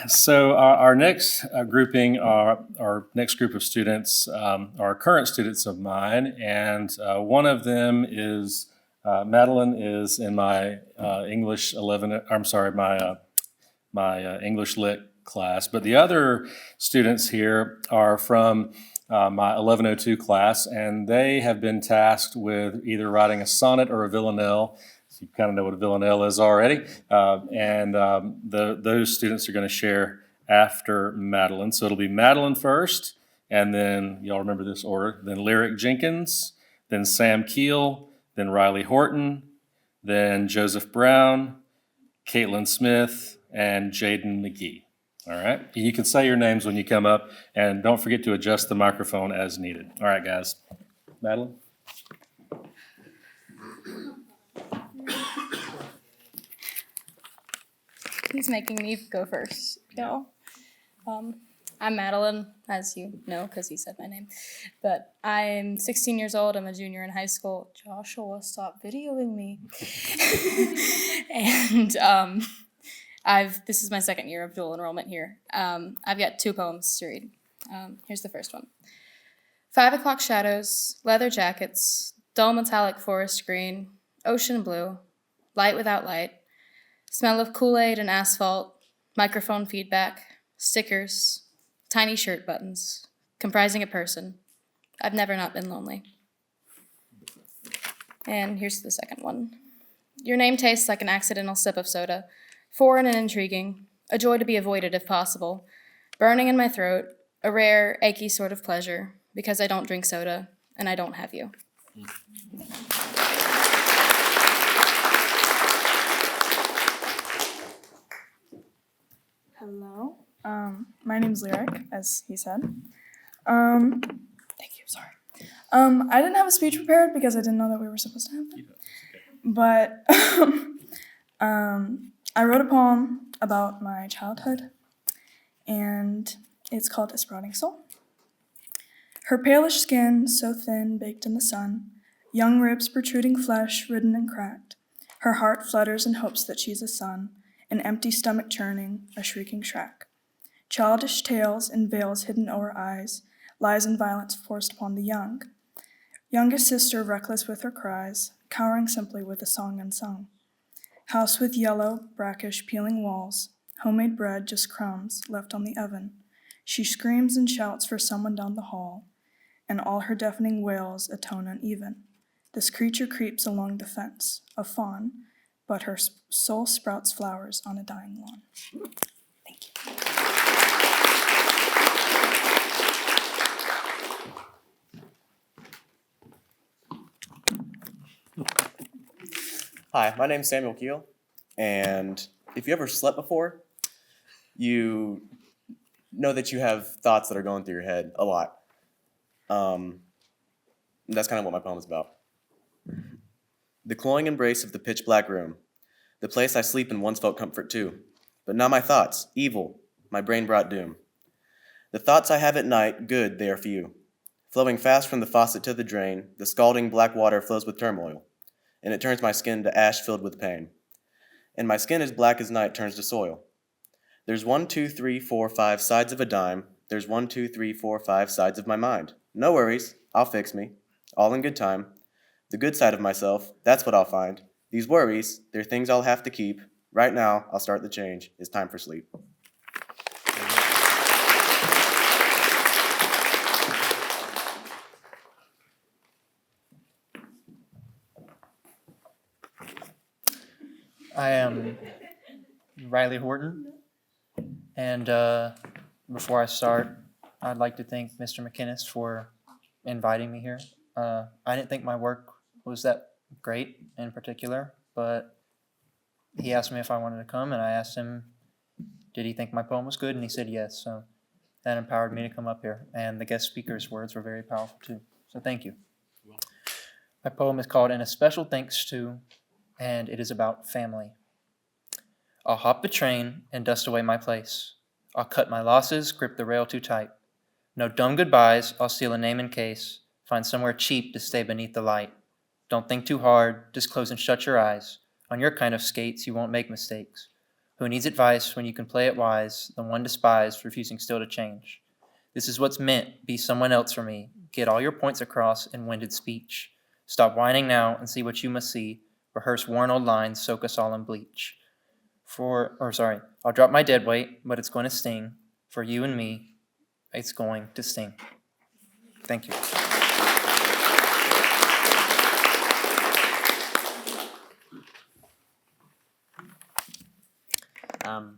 [SPEAKER 1] So our next grouping, our next group of students are current students of mine, and one of them is Madeline is in my English 11. I'm sorry, my English Lit class. But the other students here are from my 1102 class, and they have been tasked with either writing a sonnet or a villanelle. So you kind of know what a villanelle is already. Those students are going to share after Madeline. So it'll be Madeline first, and then, y'all remember this order, then Lyric Jenkins, then Sam Keel, then Riley Horton, then Joseph Brown, Caitlin Smith, and Jaden McGee. All right? You can say your names when you come up, and don't forget to adjust the microphone as needed. All right, guys. Madeline?
[SPEAKER 7] He's making me go first. No. I'm Madeline, as you know, because he said my name. But I'm 16 years old. I'm a junior in high school. Joshua, stop videoing me. And this is my second year of dual enrollment here. I've got 2 poems to read. Here's the first one. 5 o'clock shadows, leather jackets, dull metallic forest green, ocean blue, light without light, smell of Kool-Aid and asphalt, microphone feedback, stickers, tiny shirt buttons, comprising a person. I've never not been lonely. And here's the second one. Your name tastes like an accidental sip of soda, foreign and intriguing, a joy to be avoided if possible, burning in my throat, a rare, achy sort of pleasure, because I don't drink soda and I don't have you.
[SPEAKER 8] Hello. My my name's Lyric, as he said. Thank you, sorry. I didn't have a speech prepared because I didn't know that we were supposed to have one. But I wrote a poem about my childhood, and it's called A Sprouting Soul. Her palish skin, so thin, baked in the sun, young ribs protruding flesh, ridden and cracked. Her heart flutters in hopes that she's a son, an empty stomach churning, a shrieking Shrek. Childish tales in veils hidden o'er eyes, lies and violence forced upon the young. Youngest sister reckless with her cries, cowering simply with a song unsung. House with yellow, brackish, peeling walls, homemade bread, just crumbs left on the oven. She screams and shouts for someone down the hall, and all her deafening wails a tone uneven. This creature creeps along the fence, a fawn, but her soul sprouts flowers on a dying lawn. Thank you.
[SPEAKER 9] Hi, my name's Samuel Keel, and if you ever slept before, you know that you have thoughts that are going through your head a lot. That's kind of what my poem is about. The cloying embrace of the pitch black room, the place I sleep in once felt comfort too, but now my thoughts, evil, my brain brought doom. The thoughts I have at night, good, they are few. Flowing fast from the faucet to the drain, the scalding black water flows with turmoil, and it turns my skin to ash filled with pain. And my skin as black as night turns to soil. There's 1, 2, 3, 4, 5 sides of a dime. There's 1, 2, 3, 4, 5 sides of my mind. No worries, I'll fix me. All in good time. The good side of myself, that's what I'll find. These worries, they're things I'll have to keep. Right now, I'll start the change. It's time for sleep.
[SPEAKER 10] I am Riley Horton, and before I start, I'd like to thank Mr. McInnes for inviting me here. I didn't think my work was that great in particular, but he asked me if I wanted to come, and I asked him, did he think my poem was good, and he said yes, so that empowered me to come up here, and the guest speaker's words were very powerful too, so thank you. My poem is called In a Special Thanks To, and it is about family. I'll hop the train and dust away my place. I'll cut my losses, grip the rail too tight. No dumb goodbyes, I'll steal a name in case. Find somewhere cheap to stay beneath the light. Don't think too hard, just close and shut your eyes. On your kind of skates, you won't make mistakes. Who needs advice when you can play it wise? The one despised, refusing still to change. This is what's meant, be someone else for me. Get all your points across in winded speech. Stop whining now and see what you must see. Rehearse worn old lines, soak us all in bleach. I'll drop my dead weight, but it's going to sting. For you and me, it's going to sting. Thank you.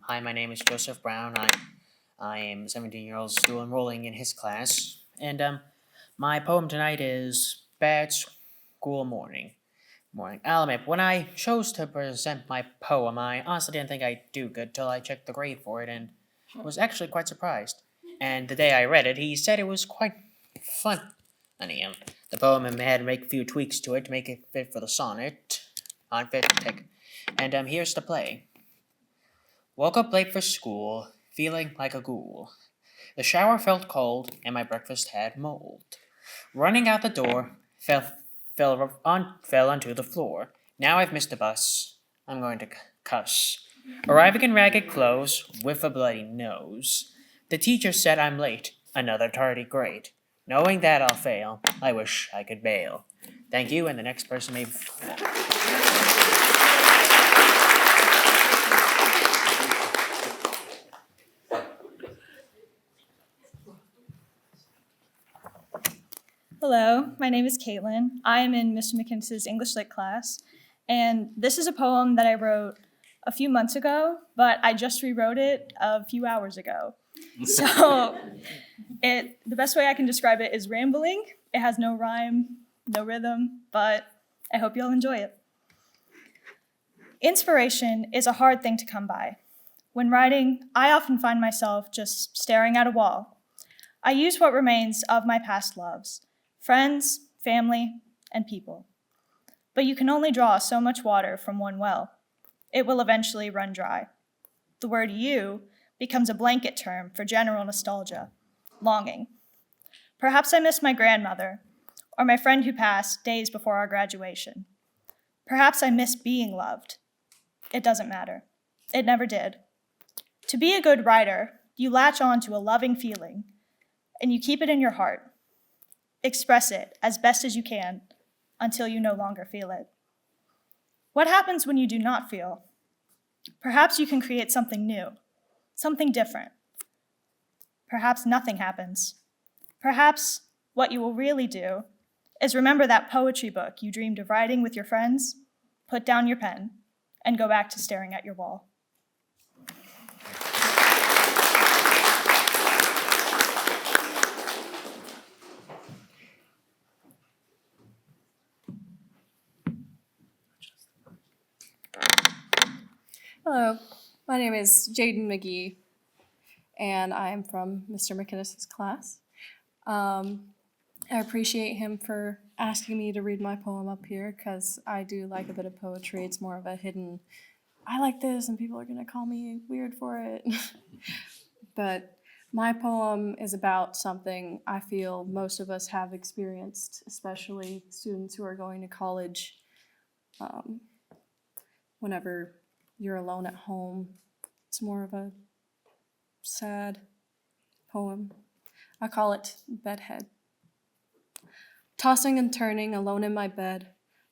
[SPEAKER 11] Hi, my name is Joseph Brown. I am 17 years old, still enrolling in his class. And my poem tonight is Bad School Morning. I'll admit, when I chose to present my poem, I honestly didn't think I'd do good till I checked the grade for it, and was actually quite surprised. And the day I read it, he said it was quite fun. And the poem had to make a few tweaks to it to make it fit for the sonnet. And here's the play. Woke up late for school, feeling like a ghoul. The shower felt cold, and my breakfast had mold. Running out the door, fell onto the floor. Now I've missed the bus. I'm going to cuss. Arriving in ragged clothes, with a bloody nose. The teacher said I'm late. Another tardy grade. Knowing that I'll fail, I wish I could bail. Thank you, and the next person may...
[SPEAKER 12] Hello, my name is Caitlin. I am in Mr. McInnes' English Lit class, and this is a poem that I wrote a few months ago, but I just rewrote it a few hours ago. So the best way I can describe it is rambling. It has no rhyme, no rhythm, but I hope you'll enjoy it. Inspiration is a hard thing to come by. When writing, I often find myself just staring at a wall. I use what remains of my past loves, friends, family, and people. But you can only draw so much water from one well. It will eventually run dry. The word you becomes a blanket term for general nostalgia, longing. Perhaps I miss my grandmother, or my friend who passed days before our graduation. Perhaps I miss being loved. It doesn't matter. It never did. To be a good writer, you latch on to a loving feeling, and you keep it in your heart. Express it as best as you can until you no longer feel it. What happens when you do not feel? Perhaps you can create something new, something different. Perhaps nothing happens. Perhaps what you will really do is remember that poetry book you dreamed of writing with your friends, put down your pen, and go back to staring at your wall.
[SPEAKER 13] Hello, my name is Jaden McGee, and I am from Mr. McInnes's class. I appreciate him for asking me to read my poem up here because I do like a bit of poetry. It's more of a hidden, I like this, and people are going to call me weird for it. But my poem is about something I feel most of us have experienced, especially students who are going to college. Whenever you're alone at home, it's more of a sad poem. I call it Bedhead. Tossing and turning alone in my bed,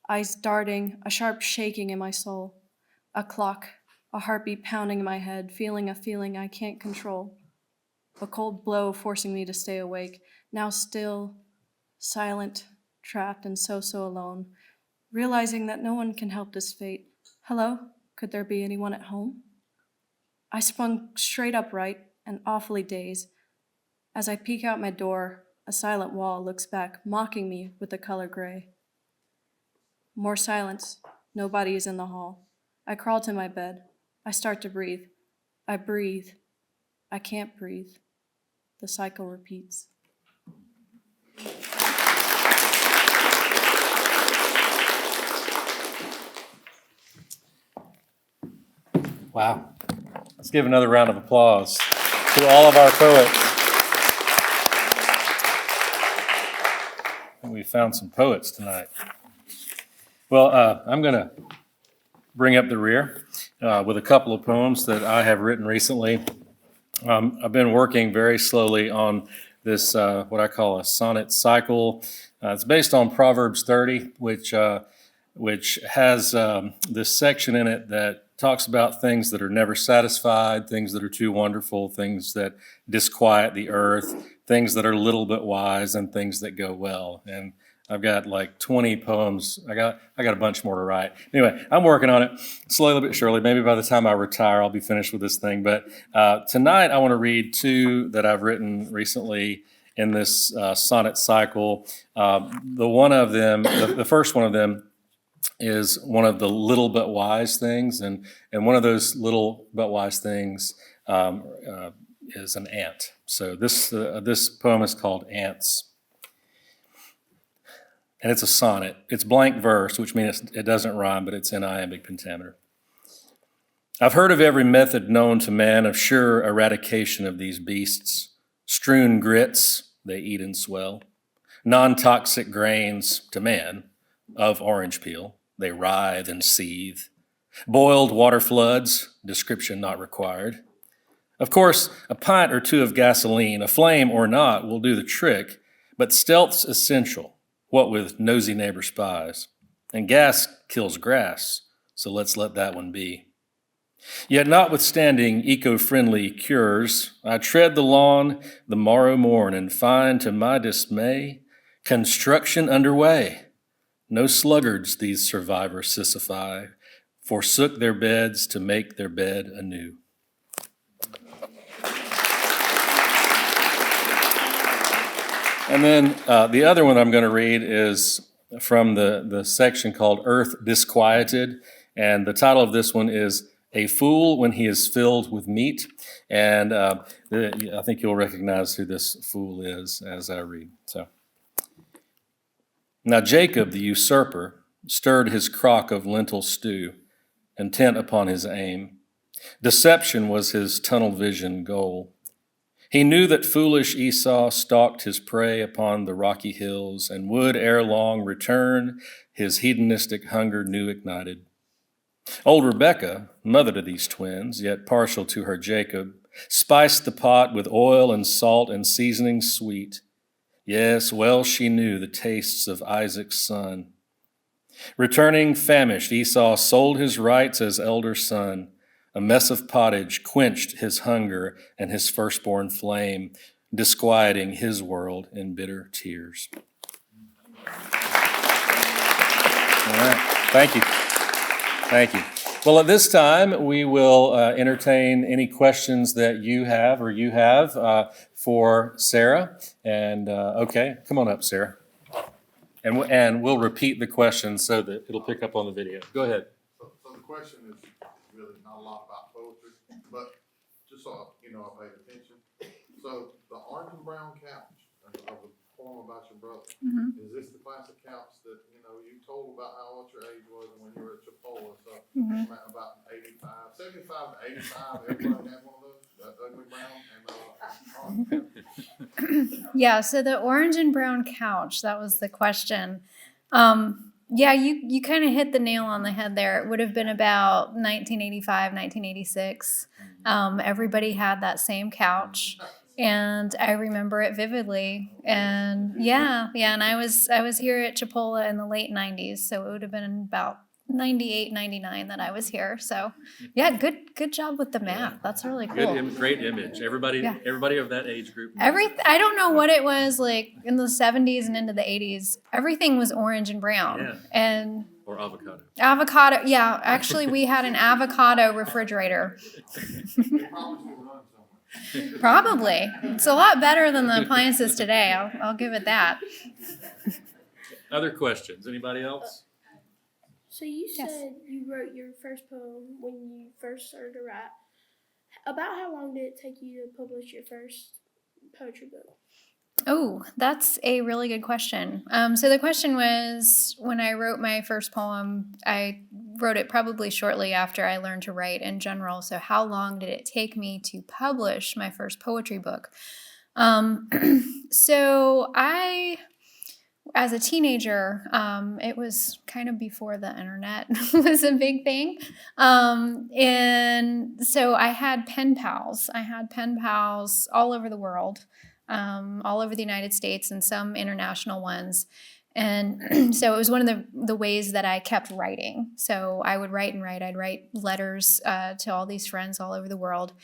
[SPEAKER 13] eyes darting, a sharp shaking in my soul, a clock, a heartbeat pounding in my head, feeling a feeling I can't control, a cold blow forcing me to stay awake, now still, silent, trapped and so alone, realizing that no one can help this fate. Hello? Could there be anyone at home? I sprung straight upright and awfully dazed. As I peek out my door, a silent wall looks back, mocking me with the color gray. More silence. Nobody is in the hall. I crawl to my bed. I start to breathe. I breathe. I can't breathe. The cycle repeats.
[SPEAKER 1] Wow. Let's give another round of applause to all of our poets. We found some poets tonight. Well, I'm going to bring up the rear with a couple of poems that I have written recently. I've been working very slowly on this, what I call a sonnet cycle. It's based on Proverbs 30, which has this section in it that talks about things that are never satisfied, things that are too wonderful, things that disquiet the earth, things that are a little bit wise, and things that go well. And I've got like 20 poems. I got a bunch more to write. Anyway, I'm working on it slowly but surely. Maybe by the time I retire, I'll be finished with this thing. But tonight, I want to read two that I've written recently in this sonnet cycle. The first one of them is one of the little but wise things, and one of those little but wise things is an ant. So this poem is called Ants. And it's a sonnet. It's blank verse, which means it doesn't rhyme, but it's in iambic pentameter. I've heard of every method known to man of sure eradication of these beasts. Strewn grits they eat and swell. Non-toxic grains to man of orange peel they writhe and seethe. Boiled water floods, description not required. Of course, a pint or two of gasoline, a flame or not, will do the trick, but stealth's essential. What with nosy neighbor spies? And gas kills grass, so let's let that one be. Yet notwithstanding eco-friendly cures, I tread the lawn the morrow morn and find to my dismay, construction underway. No sluggards these survivors sisyphai, forsook their beds to make their bed anew. And then the other one I'm going to read is from the section called Earth Disquieted. And the title of this one is A fool when he is filled with meat. And I think you'll recognize who this fool is as I read. So, now Jacob the usurper stirred his crock of lentil stew, intent upon his aim. Deception was his tunnel vision goal. He knew that foolish Esau stalked his prey upon the rocky hills and would ere long return, his hedonistic hunger new ignited. Old Rebekah, mother to these twins, yet partial to her Jacob, spiced the pot with oil and salt and seasoning sweet. Yes, well she knew the tastes of Isaac's son. Returning famished, Esau sold his rights as elder son. A mess of pottage quenched his hunger and his firstborn flame, disquieting his world in bitter tears. All right, thank you. Thank you. Well, at this time, we will entertain any questions that you have for Sarah. And okay, come on up, Sarah. And we'll repeat the question so that it'll pick up on the video. Go ahead.
[SPEAKER 14] So the question is really not a lot about poetry, but just so you know, I paid attention. So the orange and brown couch of the poem about your brother, is this the classic couch that, you know, you told about how old your age was and when you were at Chipola? So about 85, 75 to 85, everybody had one of those, that ugly brown and orange.
[SPEAKER 2] Yeah, so the orange and brown couch, that was the question. Yeah, you kind of hit the nail on the head there. It would have been about 1985, 1986. Everybody had that same couch, and I remember it vividly. And yeah, and I was here at Chipola in the late 90s, so it would have been about 98, 99 that I was here. So yeah, good job with the math. That's really cool.
[SPEAKER 1] Great image. Everybody of that age group.
[SPEAKER 2] I don't know what it was like in the 70s and into the 80s. Everything was orange and brown.
[SPEAKER 1] Yeah.
[SPEAKER 2] And
[SPEAKER 1] Or avocado.
[SPEAKER 2] avocado. Yeah, actually we had an avocado refrigerator. Probably. It's a lot better than the appliances today. I'll give it that.
[SPEAKER 1] Other questions? Anybody else?
[SPEAKER 3] So you said you wrote your first poem when you first started to write. About how long did it take you to publish your first poetry book?
[SPEAKER 2] Oh, that's a really good question. So the question was, when I wrote my first poem, I wrote it probably shortly after I learned to write in general. So how long did it take me to publish my first poetry book? So as a teenager, it was kind of before the internet was a big thing. And so I had pen pals. I had pen pals all over the world, all over the United States and some international ones. And so it was one of the ways that I kept writing. So I would write and write. I'd write letters to all these friends all over the world.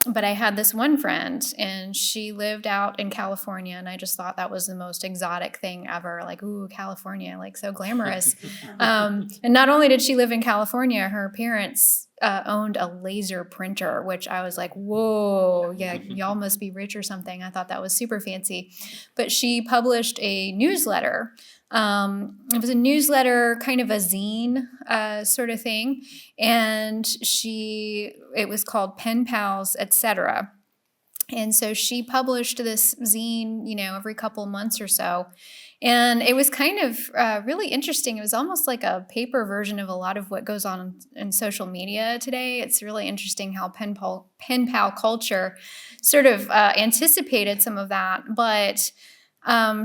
[SPEAKER 2] But I had this one friend, and she lived out in California, and I just thought that was the most exotic thing ever. Like, ooh, California, like so glamorous. And not only did she live in California, her parents owned a laser printer, which I was like, whoa, yeah, y'all must be rich or something. I thought that was super fancy. But she published a newsletter. It was a newsletter, kind of a zine sort of thing, and it was called Pen Pals, etc. And so she published this zine, every couple months or so, and it was kind of really interesting. It was almost like a paper version of a lot of what goes on in social media today. It's really interesting how pen pal culture sort of anticipated some of that, but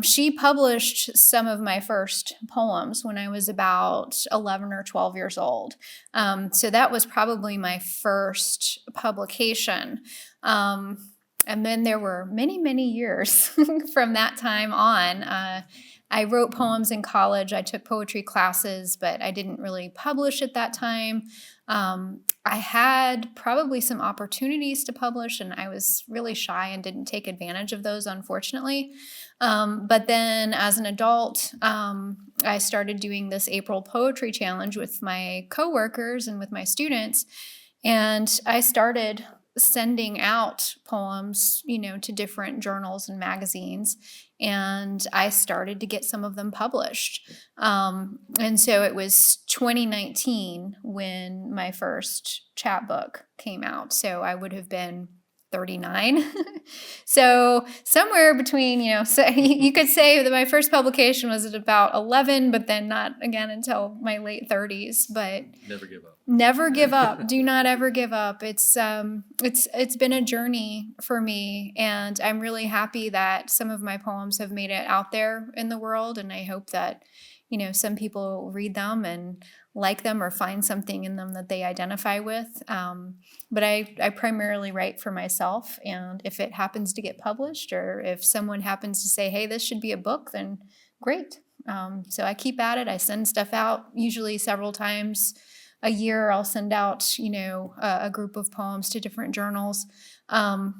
[SPEAKER 2] she published some of my first poems when I was about 11 or 12 years old. So that was probably my first publication. And then there were many, many years from that time on. I wrote poems in college. I took poetry classes, but I didn't really publish at that time. I had probably some opportunities to publish, and I was really shy and didn't take advantage of those, unfortunately. But then as an adult, I started doing this April Poetry Challenge with my coworkers and with my students. And I started sending out poems, to different journals and magazines. And I started to get some of them published. And so it was 2019 when my first chapbook came out. So I would have been 39. So somewhere between, so you could say that my first publication was at about 11, but then not again until my late 30s. But
[SPEAKER 1] Never give up.
[SPEAKER 2] never give up. Do not ever give up. It's been a journey for me, and I'm really happy that some of my poems have made it out there in the world, and I hope that some people read them and like them or find something in them that they identify with. But I primarily write for myself, and if it happens to get published or if someone happens to say, hey, this should be a book, then great. So I keep at it. I send stuff out usually several times a year. I'll send out, a group of poems to different journals. And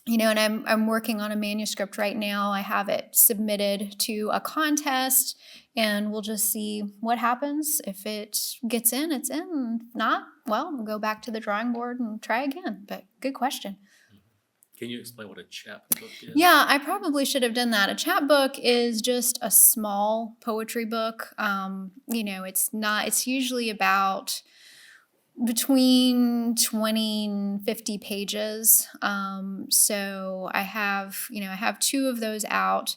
[SPEAKER 2] I'm working on a manuscript right now. I have it submitted to a contest, and we'll just see what happens. If it gets in, it's in. If not, well, we'll go back to the drawing board and try again. But good question.
[SPEAKER 1] Can you explain what a chapbook is?
[SPEAKER 2] Yeah, I probably should have done that. A chapbook is just a small poetry book. It's usually about between 20 and 50 pages. So I have two of those out.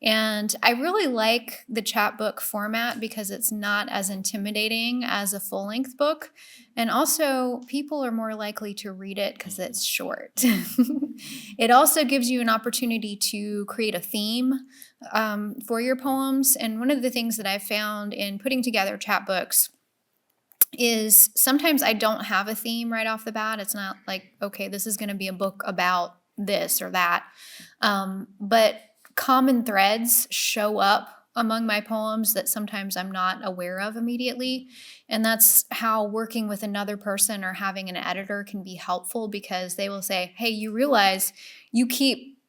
[SPEAKER 2] And I really like the chapbook format because it's not as intimidating as a full-length book. And also, people are more likely to read it because it's short. It also gives you an opportunity to create a theme for your poems. And one of the things that I've found in putting together chapbooks is sometimes I don't have a theme right off the bat. It's not like, okay, this is going to be a book about this or that. But common threads show up among my poems that sometimes I'm not aware of immediately. And that's how working with another person or having an editor can be helpful, because they will say, hey, you realize you keep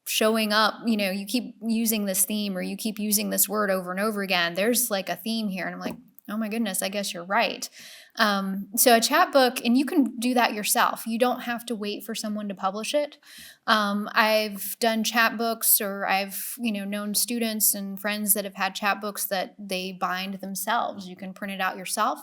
[SPEAKER 2] showing up, you keep using this theme or you keep using this word over and over again. There's like a theme here. And I'm like, oh my goodness, I guess you're right. So a chapbook, and you can do that yourself. You don't have to wait for someone to publish it. I've done chapbooks, or I've, known students and friends that have had chapbooks that they bind themselves. You can print it out yourself.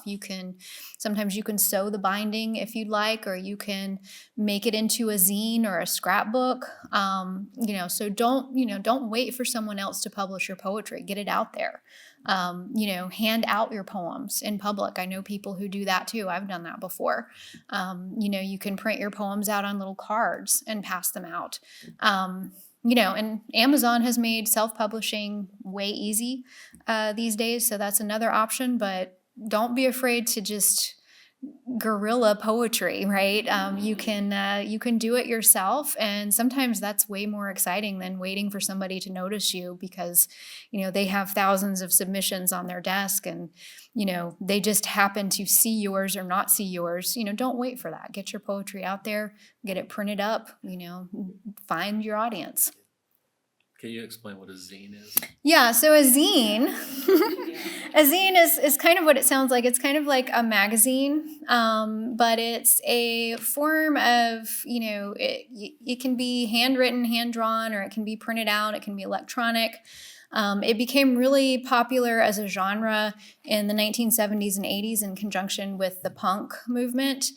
[SPEAKER 2] Sometimes you can sew the binding if you'd like, or you can make it into a zine or a scrapbook. So don't wait for someone else to publish your poetry. Get it out there. Hand out your poems in public. I know people who do that too. I've done that before. You can print your poems out on little cards and pass them out. And Amazon has made self-publishing way easy these days. So that's another option, but don't be afraid to just guerrilla poetry, right? You can do it yourself, and sometimes that's way more exciting than waiting for somebody to notice you, because they have thousands of submissions on their desk, and they just happen to see yours or not see yours. Don't wait for that. Get your poetry out there, get it printed up, find your audience.
[SPEAKER 1] Can you explain what a zine is?
[SPEAKER 2] Yeah, so a zine, a zine is kind of what it sounds like. It's kind of like a magazine, but it's a form of, it can be handwritten, hand-drawn, or it can be printed out, it can be electronic. It became really popular as a genre in the 1970s and 80s in conjunction with the punk movement.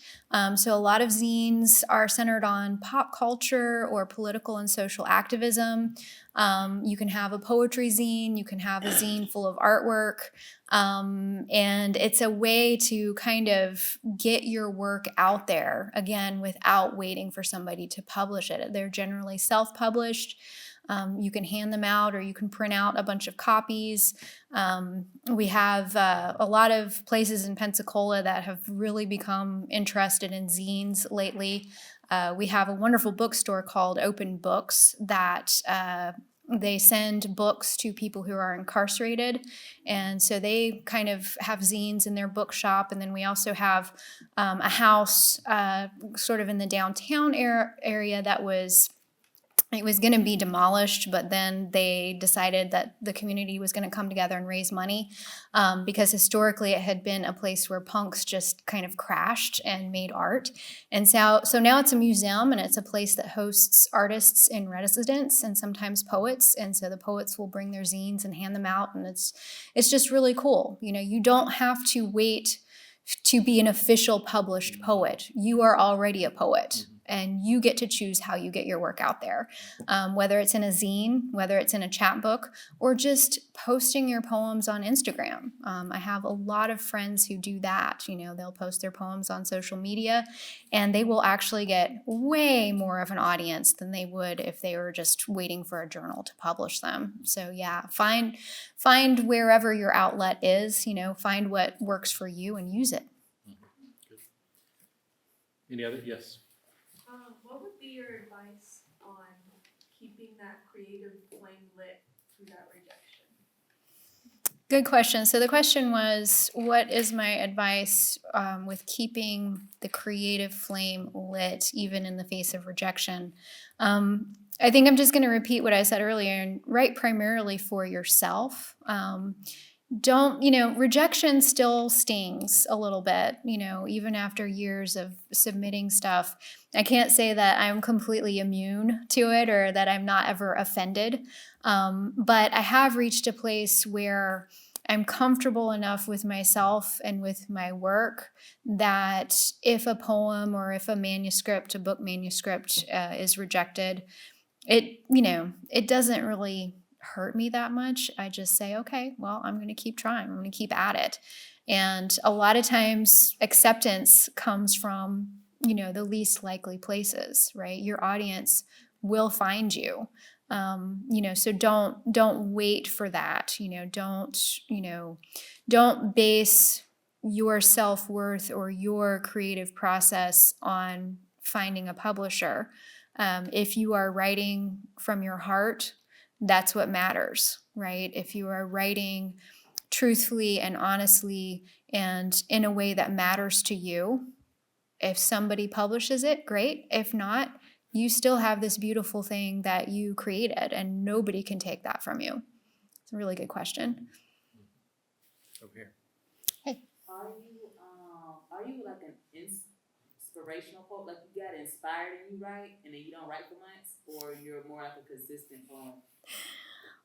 [SPEAKER 2] So a lot of zines are centered on pop culture or political and social activism. You can have a poetry zine, you can have a zine full of artwork, and it's a way to kind of get your work out there, again, without waiting for somebody to publish it. They're generally self-published. You can hand them out, or you can print out a bunch of copies. We have a lot of places in Pensacola that have really become interested in zines lately. We have a wonderful bookstore called Open Books that they send books to people who are incarcerated. And so they kind of have zines in their bookshop. And then we also have a house sort of in the downtown area that was it was going to be demolished, but then they decided that the community was going to come together and raise money because historically it had been a place where punks just kind of crashed and made art. And so now it's a museum, and it's a place that hosts artists in residence and sometimes poets. And so the poets will bring their zines and hand them out, and it's just really cool. You know, you don't have to wait to be an official published poet. You are already a poet, and you get to choose how you get your work out there, whether it's in a zine, whether it's in a chapbook, or just posting your poems on Instagram. I have a lot of friends who do that. You know, they'll post their poems on social media, and they will actually get way more of an audience than they would if they were just waiting for a journal to publish them. So yeah, find wherever your outlet is, you know, find what works for you and use it.
[SPEAKER 1] Any other? Yes.
[SPEAKER 15] What would be your advice on keeping that creative flame lit through that rejection?
[SPEAKER 2] Good question. So the question was, what is my advice with keeping the creative flame lit even in the face of rejection? I think I'm just going to repeat what I said earlier and write primarily for yourself. Rejection still stings a little bit, you know, even after years of submitting stuff. I can't say that I'm completely immune to it or that I'm not ever offended. But I have reached a place where I'm comfortable enough with myself and with my work that if a poem or if a manuscript, a book manuscript is rejected, it doesn't really hurt me that much. I just say, okay, well, I'm going to keep trying. I'm going to keep at it. And a lot of times acceptance comes from, you know, the least likely places, right? Your audience will find you. So don't wait for that. Don't base your self-worth or your creative process on finding a publisher. If you are writing from your heart, that's what matters, right? If you are writing truthfully and honestly and in a way that matters to you, if somebody publishes it, great. If not, you still have this beautiful thing that you created, and nobody can take that from you. It's a really good question.
[SPEAKER 1] Over here.
[SPEAKER 2] Hey.
[SPEAKER 16] Are you like an inspirational poet? Like you got inspired and you write, and then you don't write for months, or you're more like a consistent poem?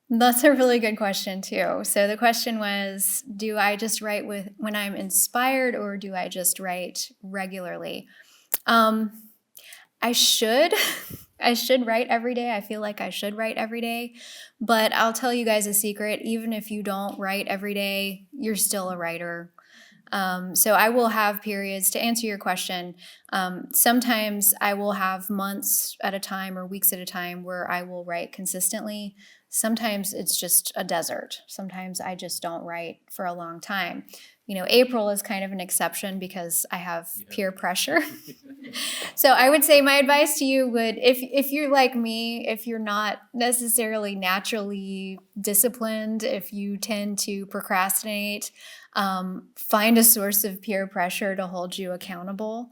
[SPEAKER 2] That's a really good question too. So the question was, do I just write when I'm inspired, or do I just write regularly? I should write every day. I feel like I should write every day, but I'll tell you guys a secret. Even if you don't write every day, you're still a writer. So I will have periods, to answer your question. Sometimes I will have months at a time or weeks at a time where I will write consistently. Sometimes it's just a desert. Sometimes I just don't write for a long time. You know, April is kind of an exception because I have peer pressure. So I would say my advice to you would, if you're like me, if you're not necessarily naturally disciplined, if you tend to procrastinate, find a source of peer pressure to hold you accountable.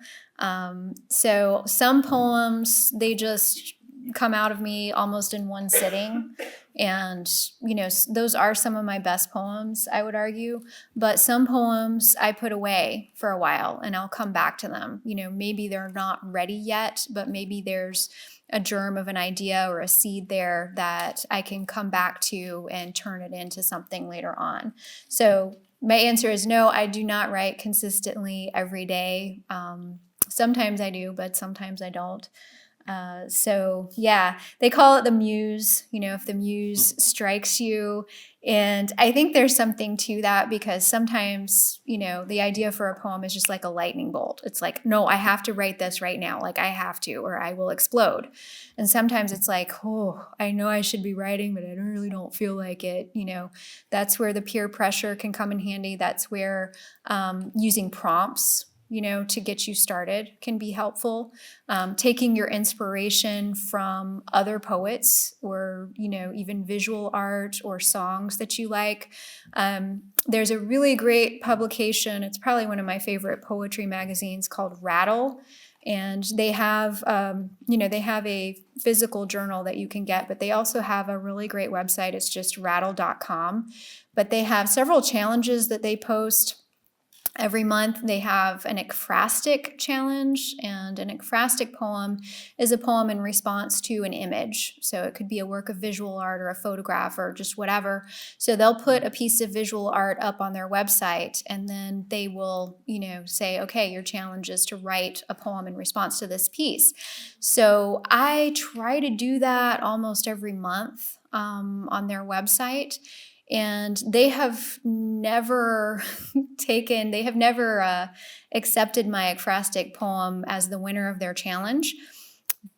[SPEAKER 2] So some poems, they just come out of me almost in one sitting. And, you know, those are some of my best poems, I would argue. But some poems I put away for a while and I'll come back to them. You know, maybe they're not ready yet, but maybe there's a germ of an idea or a seed there that I can come back to and turn it into something later on. So my answer is no, I do not write consistently every day. Sometimes I do, but sometimes I don't. So yeah, they call it the muse, you know, if the muse strikes you. And I think there's something to that because sometimes, you know, the idea for a poem is just like a lightning bolt. It's like, no, I have to write this right now. Like I have to, or I will explode. And sometimes it's like, oh, I know I should be writing, but I really don't feel like it. You know, that's where the peer pressure can come in handy. That's where using prompts to get you started can be helpful. Taking your inspiration from other poets or, even visual art or songs that you like. There's a really great publication. It's probably one of my favorite poetry magazines called Rattle. And they have, they have a physical journal that you can get, but they also have a really great website. It's just rattle.com. But they have several challenges that they post every month. They have an ekphrastic challenge, and an ekphrastic poem is a poem in response to an image. So it could be a work of visual art or a photograph or just whatever. So they'll put a piece of visual art up on their website, and then they will, say, okay, your challenge is to write a poem in response to this piece. So I try to do that almost every month on their website. And they have never accepted my ekphrastic poem as the winner of their challenge.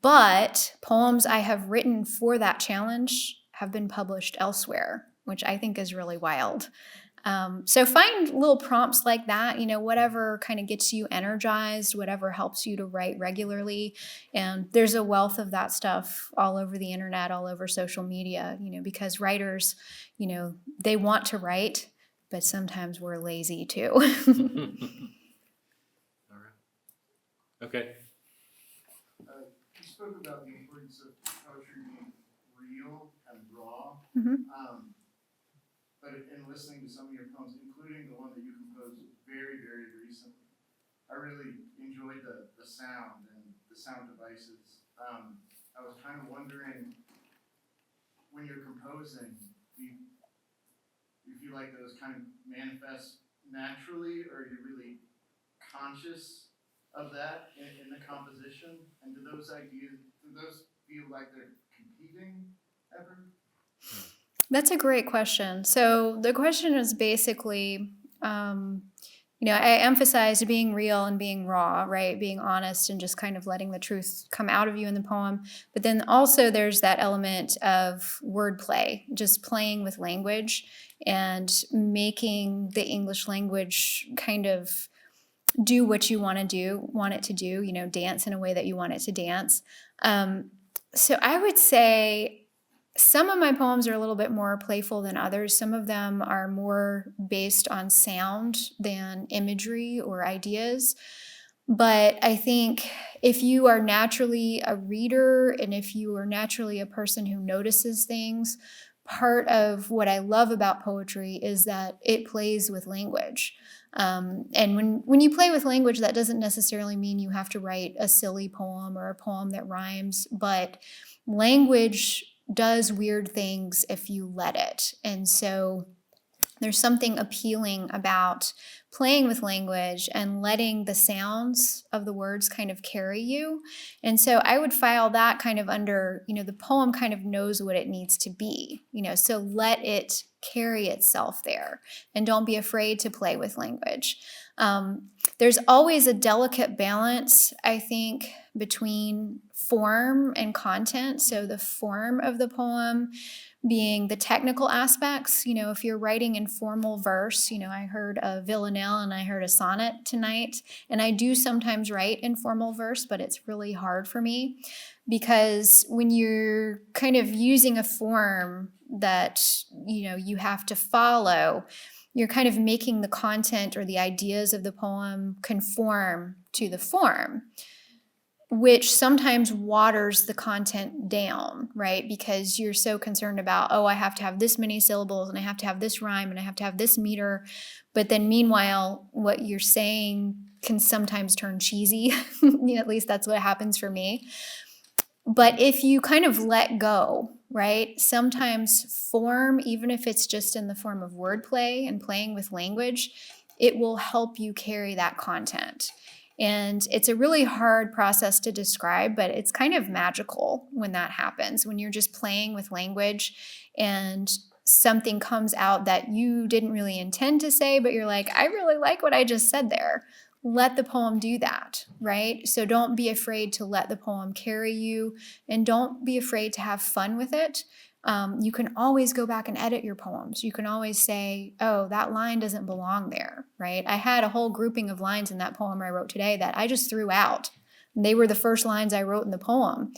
[SPEAKER 2] But poems I have written for that challenge have been published elsewhere, which I think is really wild. So find little prompts like that, whatever kind of gets you energized, whatever helps you to write regularly. And there's a wealth of that stuff all over the internet, all over social media, because writers, they want to write, but sometimes we're lazy too.
[SPEAKER 1] All right. Okay.
[SPEAKER 17] You spoke about the importance of poetry being real and raw. But in listening to some of your poems, including the one that you composed very, very recently, I really enjoyed the sound and the sound devices. I was kind of wondering, when you're composing, do you feel like those kind of manifest naturally, or are you really conscious of that in the composition? And do those feel like they're competing ever?
[SPEAKER 2] That's a great question. So the question is basically, I emphasized being real and being raw, right? Being honest and just kind of letting the truth come out of you in the poem. But then also there's that element of wordplay, just playing with language and making the English language kind of do what you want it to do, dance in a way that you want it to dance. So I would say some of my poems are a little bit more playful than others. Some of them are more based on sound than imagery or ideas. But I think if you are naturally a reader and if you are naturally a person who notices things, part of what I love about poetry is that it plays with language. And when you play with language, that doesn't necessarily mean you have to write a silly poem or a poem that rhymes, but language does weird things if you let it. And so there's something appealing about playing with language and letting the sounds of the words kind of carry you. And so I would file that kind of under, the poem kind of knows what it needs to be, so let it carry itself there and don't be afraid to play with language. There's always a delicate balance, I think, between form and content. So the form of the poem being the technical aspects. If you're writing in formal verse, I heard a villanelle and I heard a sonnet tonight, and I do sometimes write in formal verse, but it's really hard for me because when you're kind of using a form that, you have to follow, you're kind of making the content or the ideas of the poem conform to the form, which sometimes waters the content down, right? Because you're so concerned about, I have to have this many syllables and I have to have this rhyme and I have to have this meter. But then meanwhile, what you're saying can sometimes turn cheesy. At least that's what happens for me. But if you kind of let go, right? Sometimes form, even if it's just in the form of wordplay and playing with language, it will help you carry that content. And it's a really hard process to describe, but it's kind of magical when that happens, when you're just playing with language and something comes out that you didn't really intend to say, but you're like, I really like what I just said there. Let the poem do that, right? So don't be afraid to let the poem carry you, and don't be afraid to have fun with it. you can always go back and edit your poems. You can always say, oh, that line doesn't belong there, right? I had a whole grouping of lines in that poem I wrote today that I just threw out. They were the first lines I wrote in the poem.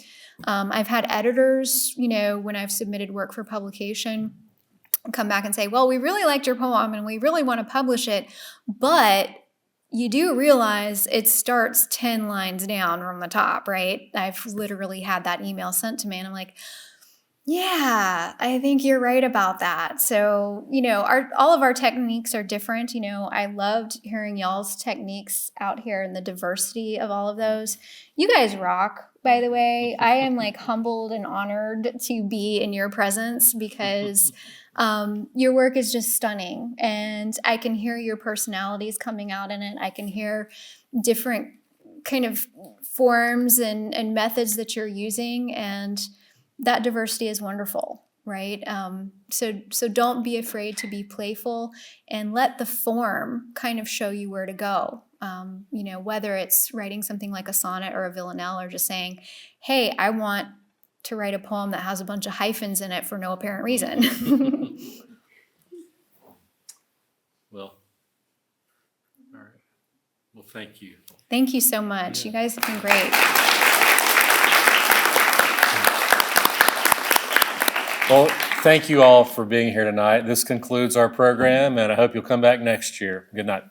[SPEAKER 2] I've had editors, when I've submitted work for publication, come back and say, well, we really liked your poem and we really want to publish it, but you do realize it starts 10 lines down from the top, right? I've literally had that email sent to me and I'm like, yeah, I think you're right about that. So, all of our techniques are different. I loved hearing y'all's techniques out here and the diversity of all of those. You guys rock, by the way. I am humbled and honored to be in your presence because your work is just stunning. And I can hear your personalities coming out in it. I can hear different kind of forms and methods that you're using. And that diversity is wonderful, right? So don't be afraid to be playful and let the form kind of show you where to go. Whether it's writing something like a sonnet or a villanelle or just saying, hey, I want to write a poem that has a bunch of hyphens in it for no apparent reason.
[SPEAKER 1] Well, all right. Well, thank you.
[SPEAKER 2] Thank you so much. You guys have been great.
[SPEAKER 1] Well, thank you all for being here tonight. This concludes our program, and I hope you'll come back next year. Good night.